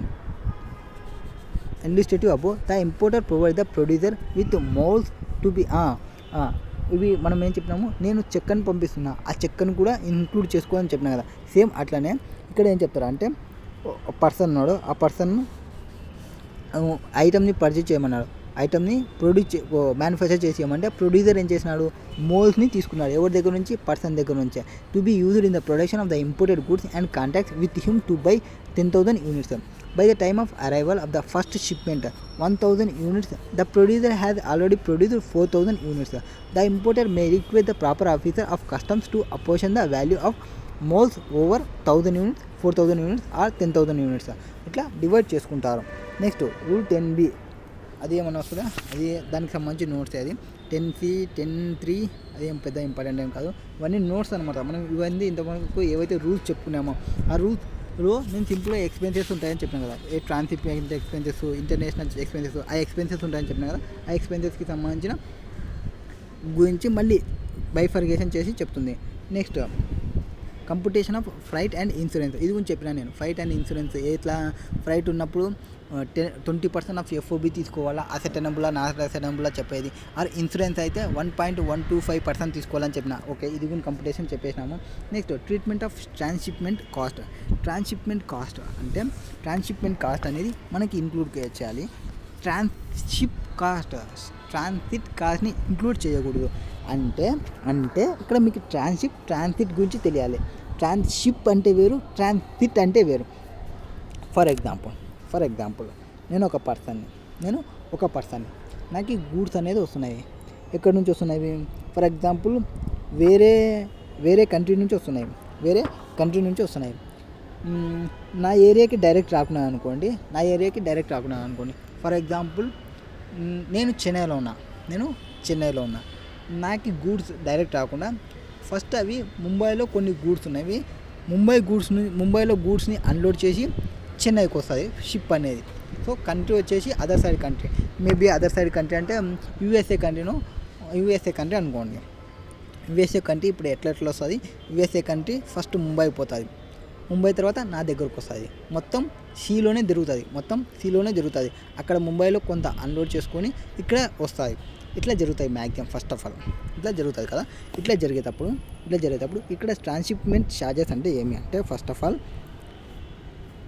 illustrative above the importer provide the producer with moulds to be ఇవి మనం ఏం చెప్పినాము, నేను చెక్కను పంపిస్తున్నా, ఆ చెక్కను కూడా ఇంక్లూడ్ చేసుకోవాలని చెప్పినా కదా. సేమ్ అట్లనే ఇక్కడ ఏం చెప్తారు అంటే, పర్సన్ ఉన్నాడు, ఆ పర్సన్ ఐటమ్ని పర్చేజ్ చేయమన్నాడు, ఐటమ్ని మ్యానుఫ్యాక్చర్ చేసి ఇవ్వమంటే ప్రొడ్యూసర్ ఏం చేసినాడు, మోల్స్ని తీసుకున్నాడు. ఎవరి దగ్గర నుంచి? పర్సన్ దగ్గర నుంచే. To be used in the production of the imported goods and contacts with him to buy 10,000 units. By the time of arrival of the first shipment 1,000 units, the producer has already produced 4,000 units. The importer may request the proper officer of customs to apportion the value of moles over 1,000 units, 4,000 units or 10,000 units. ఇట్లా divide చేసుకుంటారు. Next rule 10B, అది ఏమన్నా వస్తుందా, అది దానికి సంబంధించి notes. అది 10C 10(3) అది ఏం పెద్ద ఇంపార్టెంట్ ఏం కాదు, ఇవన్నీ నోట్స్ అనమాట. మనం ఇవన్నీ ఇంతవరకు ఏవైతే రూల్స్ చెప్పుకున్నామో ఆ రూల్స్లో నేను సింపుల్గా ఎక్స్పెన్సెస్ ఉంటాయని చెప్పినాను కదా, ఏ ట్రాన్స్పోర్ట్ ఎక్స్పెన్సెస్, ఇంటర్నేషనల్ ఎక్స్పెన్సెస్, ఆ ఎక్స్పెన్సెస్ ఉంటాయని చెప్పినాను కదా. ఆ ఎక్స్పెన్సెస్కి సంబంధించిన గురించి మళ్ళీ బైఫర్గేషన్ చేసి చెప్తుంది. Next computation of freight and insurance, ఇది గురించి చెప్పినా నేను. ఫ్రైట్ అండ్ ఇన్సూరెన్స్ ఎట్లా, ఫ్రైట్ ఉన్నప్పుడు 20% ఆఫ్ FOB తీసుకోవాలా, అసెటనబుల్ నాట్ అసెటనబుల్ చెప్పేది. ఆర్ ఇన్సూరెన్స్ అయితే 1.125% తీసుకోవాలని చెప్పిన. ఓకే, ఇది కూడా కంప్యూటేషన్ చెప్పేసినాము. Next treatment of transshipment cost అంటే ట్రాన్స్షిప్మెంట్ కాస్ట్ అనేది మనకి ఇంక్లూడ్ చేయాలి. ట్రాన్సిట్ కాస్ట్ని ఇంక్లూడ్ చేయకూడదు. అంటే ఇక్కడ మీకు ట్రాన్సిట్ గురించి తెలియాలి. ట్రాన్స్షిప్ అంటే వేరు, ట్రాన్సిట్ అంటే వేరు. ఫర్ ఎగ్జాంపుల్ నేను ఒక పర్సన్ని, నేను ఒక పర్సన్. నాకు ఈ గూడ్స్ అనేది వస్తున్నాయి. ఎక్కడి నుంచి వస్తున్నాయి? ఫర్ ఎగ్జాంపుల్ వేరే వేరే కంట్రీ నుంచి వస్తున్నాయి. వేరే కంట్రీ నుంచి వస్తున్నాయి. నా ఏరియాకి డైరెక్ట్ రాకున్నాను అనుకోండి. ఫర్ ఎగ్జాంపుల్ నేను చెన్నైలో ఉన్నా. నాకు గూడ్స్ డైరెక్ట్ రాకుండా ఫస్ట్ అవి ముంబైలో కొన్ని గూడ్స్ ఉన్నవి. ముంబైలో గూడ్స్ని అన్లోడ్ చేసి చెన్నైకి వస్తుంది షిప్ అనేది. సో కంట్రీ వచ్చేసి other side country, maybe other side country అంటే యూఎస్ఏ కంట్రీ అనుకోండి. యూఎస్ఏ కంట్రీ ఇప్పుడు ఎట్లా వస్తుంది? యూఎస్ఏ కంట్రీ ఫస్ట్ ముంబైకి పోతుంది. ముంబై తర్వాత నా దగ్గరకు వస్తుంది. మొత్తం సీలోనే జరుగుతుంది. అక్కడ ముంబైలో కొంత అన్లోడ్ చేసుకొని ఇక్కడ వస్తుంది. ఇట్లా జరుగుతాయి మ్యాక్సిమం. ఫస్ట్ ఆఫ్ ఆల్ ఇట్లా జరుగుతుంది కదా. ఇట్లా జరిగేటప్పుడు ఇక్కడ ట్రాన్స్షిప్మెంట్ ఛార్జెస్ అంటే ఏమి అంటే, first of all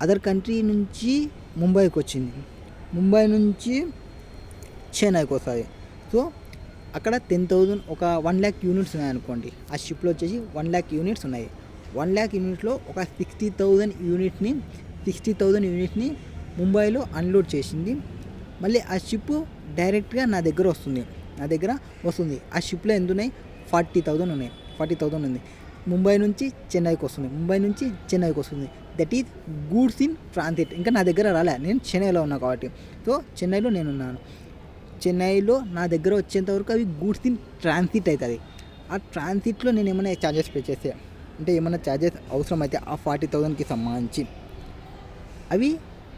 other country నుంచి ముంబైకి వచ్చింది, ముంబై నుంచి చెన్నైకి వస్తుంది. సో అక్కడ 10,000 ఒక 1,00,000 యూనిట్స్ ఉన్నాయి అనుకోండి. ఆ షిప్లో వచ్చేసి 1,00,000 యూనిట్స్ ఉన్నాయి. 1,00,000 యూనిట్లో ఒక 60,000 యూనిట్ని ముంబైలో అన్లోడ్ చేసింది. మళ్ళీ ఆ షిప్ డైరెక్ట్గా నా దగ్గర వస్తుంది. ఆ షిప్లో ఎంత ఉన్నాయి? 40,000 ఉంది. ముంబై నుంచి చెన్నైకి వస్తుంది. That is goods in transit. ఇంకా నా దగ్గర రాలే, నేను చెన్నైలో ఉన్నా కాబట్టి. సో చెన్నైలో నా దగ్గర వచ్చేంత వరకు అవి గూడ్స్ ఇన్ ట్రాన్సిట్ అవుతుంది. ఆ ట్రాన్సిట్లో నేను ఏమైనా ఛార్జెస్ పే చేస్తే, అంటే ఏమైనా ఛార్జెస్ అవసరమైతే ఆ 40,000కి సంబంధించి అవి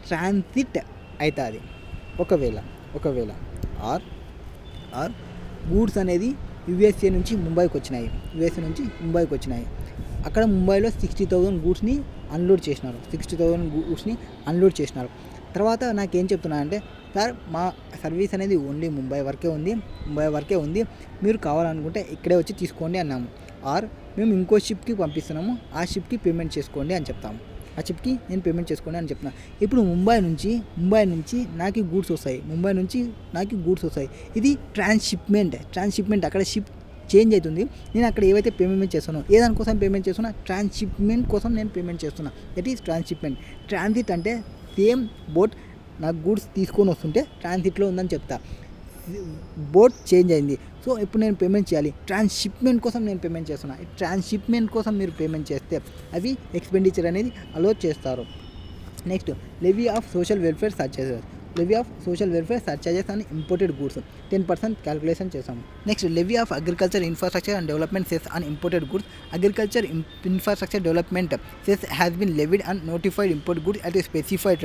ట్రాన్సిట్ అవుతుంది. ఒకవేళ ఆర్ గూడ్స్ అనేది యూఎస్ఏ నుంచి ముంబైకి వచ్చినాయి. అక్కడ ముంబైలో 60,000 గూడ్స్ని అన్లోడ్ చేసినారు. తర్వాత నాకేం చెప్తున్నా అంటే, సార్ మా సర్వీస్ అనేది ఓన్లీ ముంబై వరకే ఉంది, మీరు కావాలనుకుంటే ఇక్కడే వచ్చి తీసుకోండి అన్నాము. ఆర్ మేము ఇంకో షిప్కి పంపిస్తున్నాము, ఆ షిప్కి పేమెంట్ చేసుకోండి అని చెప్తాము. ఇప్పుడు ముంబై నుంచి నాకు గూడ్స్ వస్తాయి. ఇది ట్రాన్స్షిప్మెంట్. అక్కడ షిప్ చేంజ్ అవుతుంది. నేను అక్కడ ఏవైతే పేమెంట్ చేస్తానో, ఏదానికోసం పేమెంట్ చేస్తున్నా, ట్రాన్స్షిప్మెంట్ కోసం నేను పేమెంట్ చేస్తున్నా. That is transshipment. ట్రాన్సిట్ అంటే సేమ్ బోట్ నాకు గూడ్స్ తీసుకొని వస్తుంటే ట్రాన్సిట్లో ఉందని చెప్తా. బోట్ చేంజ్ అయింది, సో ఇప్పుడు నేను పేమెంట్ చేయాలి. ట్రాన్స్షిప్మెంట్ కోసం నేను పేమెంట్ చేస్తున్నా. ట్రాన్స్షిప్మెంట్ కోసం మీరు పేమెంట్ చేస్తే అవి ఎక్స్పెండిచర్ అనేది అలో చేస్తారు. Next, levy of social welfare surcharges and imported goods 10% calculation చేస్తాము. Next, levy of agriculture infrastructure and development cess on imported goods. Agriculture infrastructure development cess has been levied and notified import goods at a specified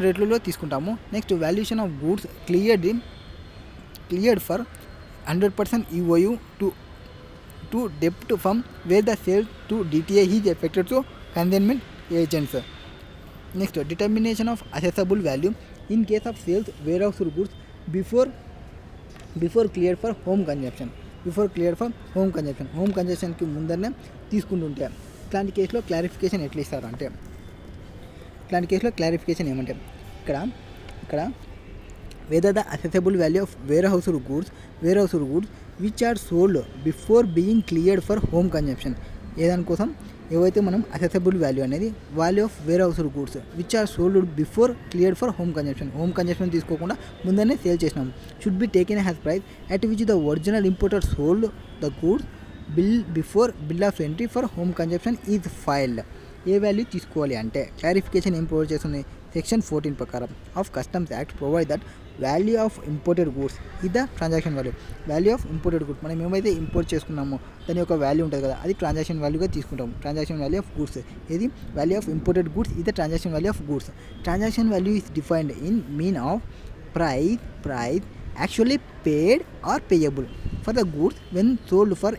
రేట్లలో తీసుకుంటాము. Next, valuation of goods cleared for 100% EOU to debit from where the sale to DTA is effected to consignment agents. Next, determination of assessable value in case of sales warehouse goods before cleared for home consumption. Home కన్జంప్షన్కి ముందరనే తీసుకుంటుంటే ఇట్లాంటి కేసులో clarification ఎట్లా ఇస్తారు అంటే, ఏమంటే ఇక్కడ whether the assessable value of warehouse goods which are sold before being cleared for home consumption. ఏదానికోసం ఏవైతే మనం assessable value of warehouse goods which are sold before cleared for home consumption తీసుకోకుండా ముందరనే సేల్ చేసినాం. Should be taken as price at which the original importer sold the goods bill of entry for home consumption is filed. ఏ value తీసుకోవాలి అంటే clarification ఏం provide చేస్తుంది? Section 14 ప్రకారం of customs act provide that value of imported goods ఇది the transaction value of imported goods. మనం ఏమైతే import చేసుకున్నామో దాని యొక్క వాల్యూ ఉంటుంది కదా, అది ట్రాన్సాక్షన్ వాల్యూగా తీసుకుంటాం. ట్రాన్సాక్షన్ వాల్యూ ఆఫ్ గూడ్స్ ఇది వాల్యూ ఆఫ్ ఇంపోర్టెడ్ గూడ్స్ ఇది the transaction value of goods. Transaction value is defined in mean of price actually paid or payable for the goods when sold for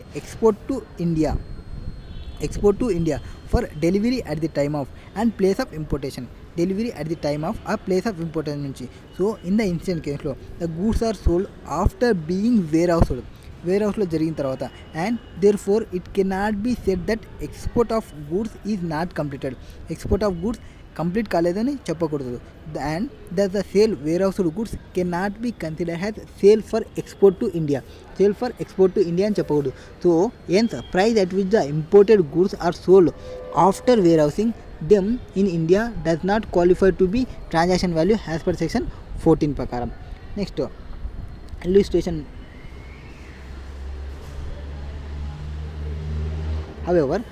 export to India for delivery at the time of and place of importation. నుంచి. So in the incident కేసులో the goods are sold after being వేర్ హౌస్లో జరిగిన తర్వాత and therefore it cannot be said that export of goods is not completed. Export of goods complete కాలేదని చెప్పకూడదు. And the sale warehouse goods cannot be consider has sale for export to India అని చెప్పకూడదు. So hence price at which the imported goods are sold after warehousing them in India does not qualify to be transaction value as per section 14 ప్రకారం. Next illustration however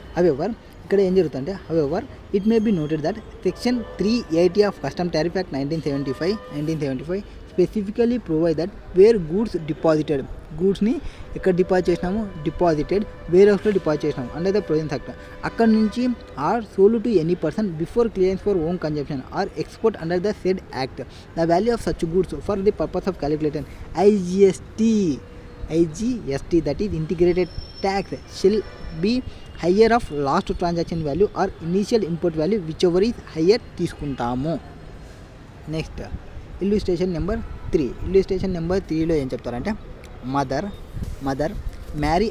ఇక్కడ ఏం జరుగుతుందంటే it may be noted that section 380 of custom tariff act 1975 specifically provide that where goods deposited, గూడ్స్ని ఎక్కడ deposit చేసినాము, deposited వేర్ హౌస్లో deposit చేసినాము అండర్ ద ప్రొవిజన్స్ యాక్ట్. అక్కడ నుంచి are sold to any person before clearance for own consumption or export under the said act, the value of such goods for the purpose of calculation IGST that is integrated tax shall be higher of last transaction value or initial import value whichever is higher తీసుకుంటాము. Next illustration number 3లో ఏం చెప్తారంటే Mother Mary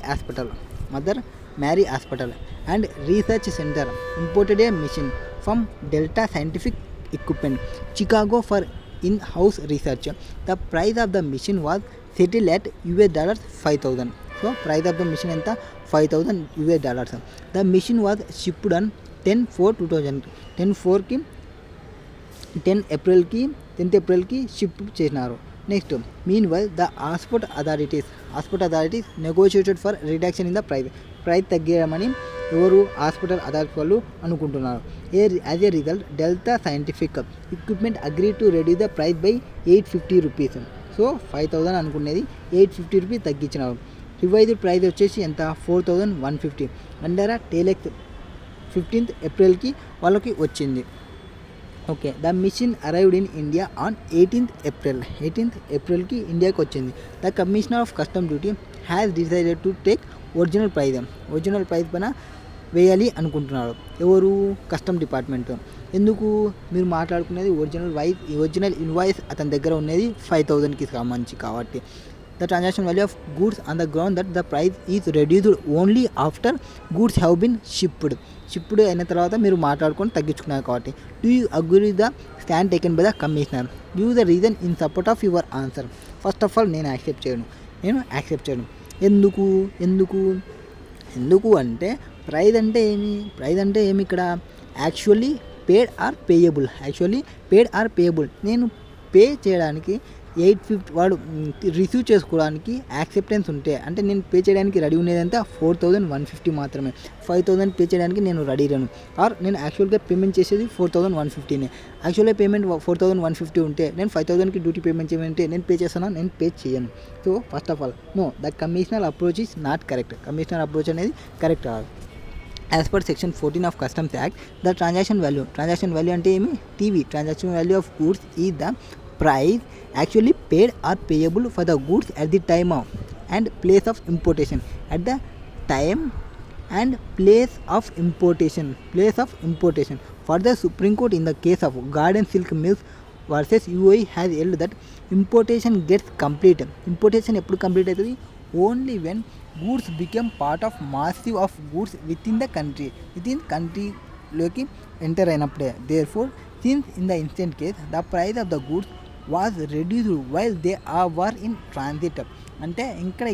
Hospital and Research Centre imported a machine from Delta Scientific Equipment Chicago for in house research. The price of the machine was settle at $5,000. So price of the machine ఎంత, $5,000. The machine was shipped on 10/4/2000 10 ఏప్రిల్కి ship చేసినారు. Next meanwhile the hospital authorities negotiated for reduction in the price తగ్గమని ఎవరు hospital authority వాళ్ళు అనుకుంటున్నారు. As a result delta Scientific equipment agree to reduce the price by $850. So 5,000 అనుకునేది $850 తగ్గించినారు. Revised price వచ్చేసి ఎంత, 4,150 under టేలెక్స్ 15th ఏప్రిల్కి వాళ్ళకి వచ్చింది. Okay, the mission arrived in India on 18th ఏప్రిల్కి ఇండియాకి వచ్చింది. The commissioner of custom duty has decided to take original price పైన వేయాలి అనుకుంటున్నారు. ఎవరు, కస్టమ్ డిపార్ట్మెంట్. ఎందుకు మీరు మాట్లాడుకునేది ఒరిజినల్ ఇన్వాయిస్ అతని దగ్గర ఉన్నది 5,000కి సంబంధించి కాబట్టి. The transaction value of goods on the ground that the price is reduced only after goods have been shipped అయిన తర్వాత మీరు మాట్లాడుకొని తగ్గించుకున్నారు కాబట్టి. Do you agree the stand taken by the commissioner, give the reason in support of your answer. First of all నేను accept చేయను. ఎందుకు అంటే praise అంటే ఏమి ఇక్కడ యాక్చువల్లీ పేడ్ ఆర్ పేయబుల్. నేను పే చేయడానికి 850 వాడు రిసీవ్ చేసుకోవడానికి యాక్సెప్టెన్స్ ఉంటే, అంటే నేను పే చేయడానికి రెడీ ఉండేదంతా 4,150 మాత్రమే. 5,000 పే చేయడానికి నేను రెడీ లేను. ఆర్ నేను యాక్చువల్గా పేమెంట్ చేసేది 4,150నే. యాక్చువల్గా పేమెంట్ 4,150 ఉంటే నేను 5,000కి డ్యూటీ పేమెంట్ చేయమంటే నేను పే చేస్తాను, నేను పే చేయను. So first of all no, the commissioner approach is not correct. Commissioner approach అనేది కరెక్ట్ కాదు. As per section 14 of customs act the transaction value అంటే ఏమి, transaction value of goods is the price actually paid or payable for the goods at the time of and place of importation. At the time and place of importation. Further, Supreme Court in the case of Garden Silk Mills versus UAE has held that importation gets complete. Importation ఎప్పుడు complete అవుతుంది, only when goods become part of massive of goods with in కంట్రీలోకి enter అయినప్పుడే. Therefore since in the instant case the price of the goods was reduced while they were in transit. అంటే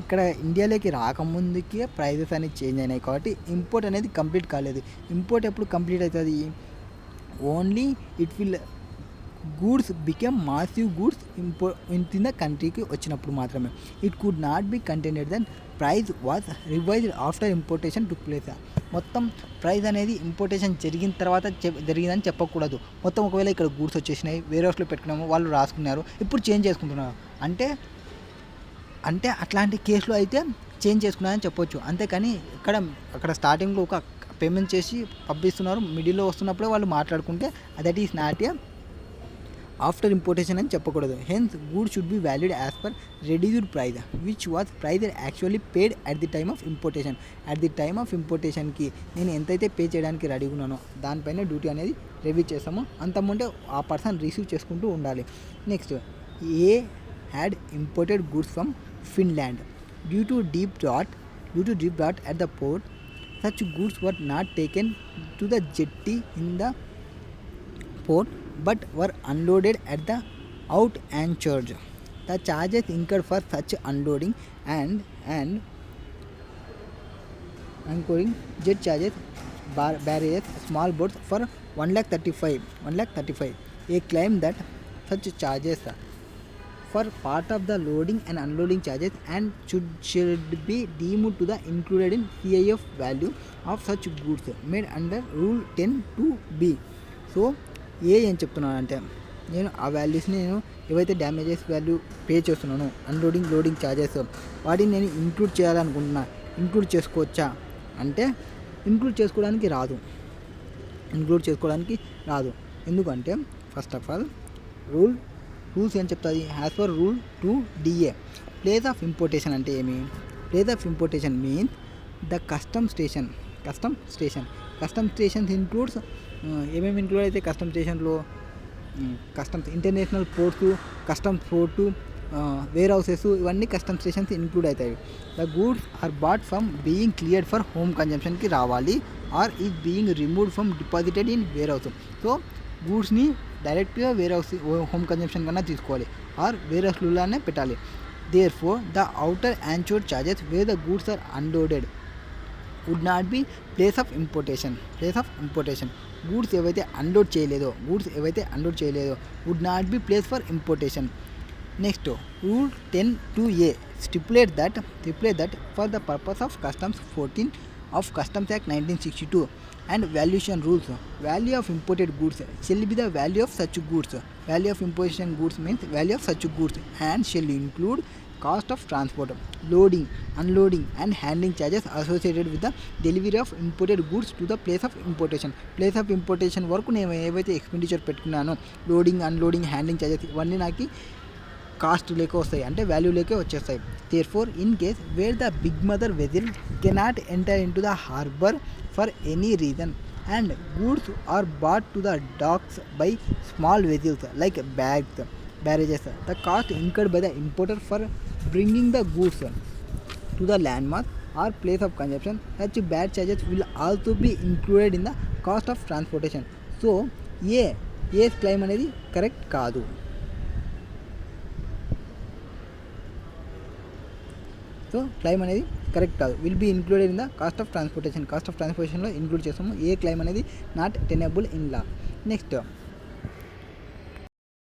ఇక్కడ ఇండియాలోకి రాకముందుకే prices అనేది change అయినాయి కాబట్టి import అనేది complete కాలేదు. Import ఎప్పుడు కంప్లీట్ అవుతుంది, only it will goods become massive goods with in the కంట్రీకి వచ్చినప్పుడు మాత్రమే. It could not be contained then price was revised after importation took place. మొత్తం ప్రైస్ అనేది ఇంపోర్టేషన్ జరిగిన తర్వాత జరిగిందని చెప్పకూడదు. మొత్తం ఒకవేళ ఇక్కడ గూడ్స్ వచ్చేసినాయి, వేరే హౌస్లో పెట్టుకున్నాము, వాళ్ళు రాసుకున్నారు, ఇప్పుడు చేంజ్ చేసుకుంటున్నారు అంటే అట్లాంటి కేసులో అయితే చేంజ్ చేసుకున్నారని చెప్పొచ్చు. అంతేకాని అక్కడ స్టార్టింగ్లో ఒక పేమెంట్ చేసి పంపిస్తున్నారు, మిడిల్లో వస్తున్నప్పుడే వాళ్ళు మాట్లాడుకుంటే that is not a after importation అని చెప్పకూడదు. Hence good should be valued as per reduced price which was price actually paid at the time of ఇంపోర్టేషన్కి నేను ఎంతైతే పే చేయడానికి రెడీగా ఉన్నానో దానిపైన డ్యూటీ అనేది రివ్యూ చేస్తాము. అంతముంటే ఆ పర్సన్ రిసీవ్ చేసుకుంటూ ఉండాలి. Next, A had imported goods from Finland due to deep drought at the port. Such goods were not taken to the jetty in the port but were unloaded at the out anchorage. The charges incurred for such unloading and anchoring, jet charges, barriers, small boats for 1,35,000. A claim that such charges for part of the loading and unloading charges and should be deemed to the included in CIF value of such goods made under rule 10(2)(b. So ఏం చెప్తున్నానంటే నేను ఆ వాల్యూస్ని నేను ఏవైతే damages value pay చేస్తున్నానో unloading loading charges వాటిని నేను ఇంక్లూడ్ చేయాలనుకుంటున్నా. ఇంక్లూడ్ చేసుకోవచ్చా అంటే ఇంక్లూడ్ చేసుకోవడానికి రాదు. ఎందుకంటే ఫస్ట్ ఆఫ్ ఆల్ రూల్స్ ఏం చెప్తుంది, as per rule 2DA place of importation అంటే ఏమి? Place of importation means the custom stations includes ఏమేమి ఇంక్లూడ్ అయితే కస్టమ్ స్టేషన్లో customs international ports, customs port, warehouses, ఇవన్నీ కస్టమ్ స్టేషన్స్ ఇంక్లూడ్ అవుతాయి. The goods are bought from being cleared for home కన్జంప్షన్కి రావాలి or is being removed from deposited in warehouse. So గూడ్స్ని డైరెక్ట్గా wear house home consumption కన్నా తీసుకోవాలి are వేర్ హౌస్లోనే పెట్టాలి. Therefore the outer anchored charges where the goods are unloaded would not be place of importation. Goods ఏవైతే unload చేయలేదో would not be place for importation. Next rule 10(2)(a stipulate that for the purpose of customs 14 of Customs Act 1962 and valuation rules, value of imported goods shall be the value of such goods. Value of importation goods means value of such goods and shall include cost of transport, loading, unloading and handling charges associated with the delivery of imported goods to the place of importation వరకు నేను ఏవైతే expenditure పెట్టుకున్నానో loading, unloading, handling charges ఇవన్నీ నాకు cost లేకే వస్తాయి, అంటే value లేకే వచ్చేస్తాయి. Therefore in case where the big mother vessel cannot enter into the harbour for any reason and goods are brought to the docks by small vessels like barrages, the cost incurred by the importer for bringing the goods to the landmass or place of consumption, such bad charges will also be included in the cost of transportation. So a claim అనేది correct కాదు. Will be included in the cost of ట్రాన్స్పోర్టేషన్లో include చేస్తాము. A claim అనేది not tenable in law. Next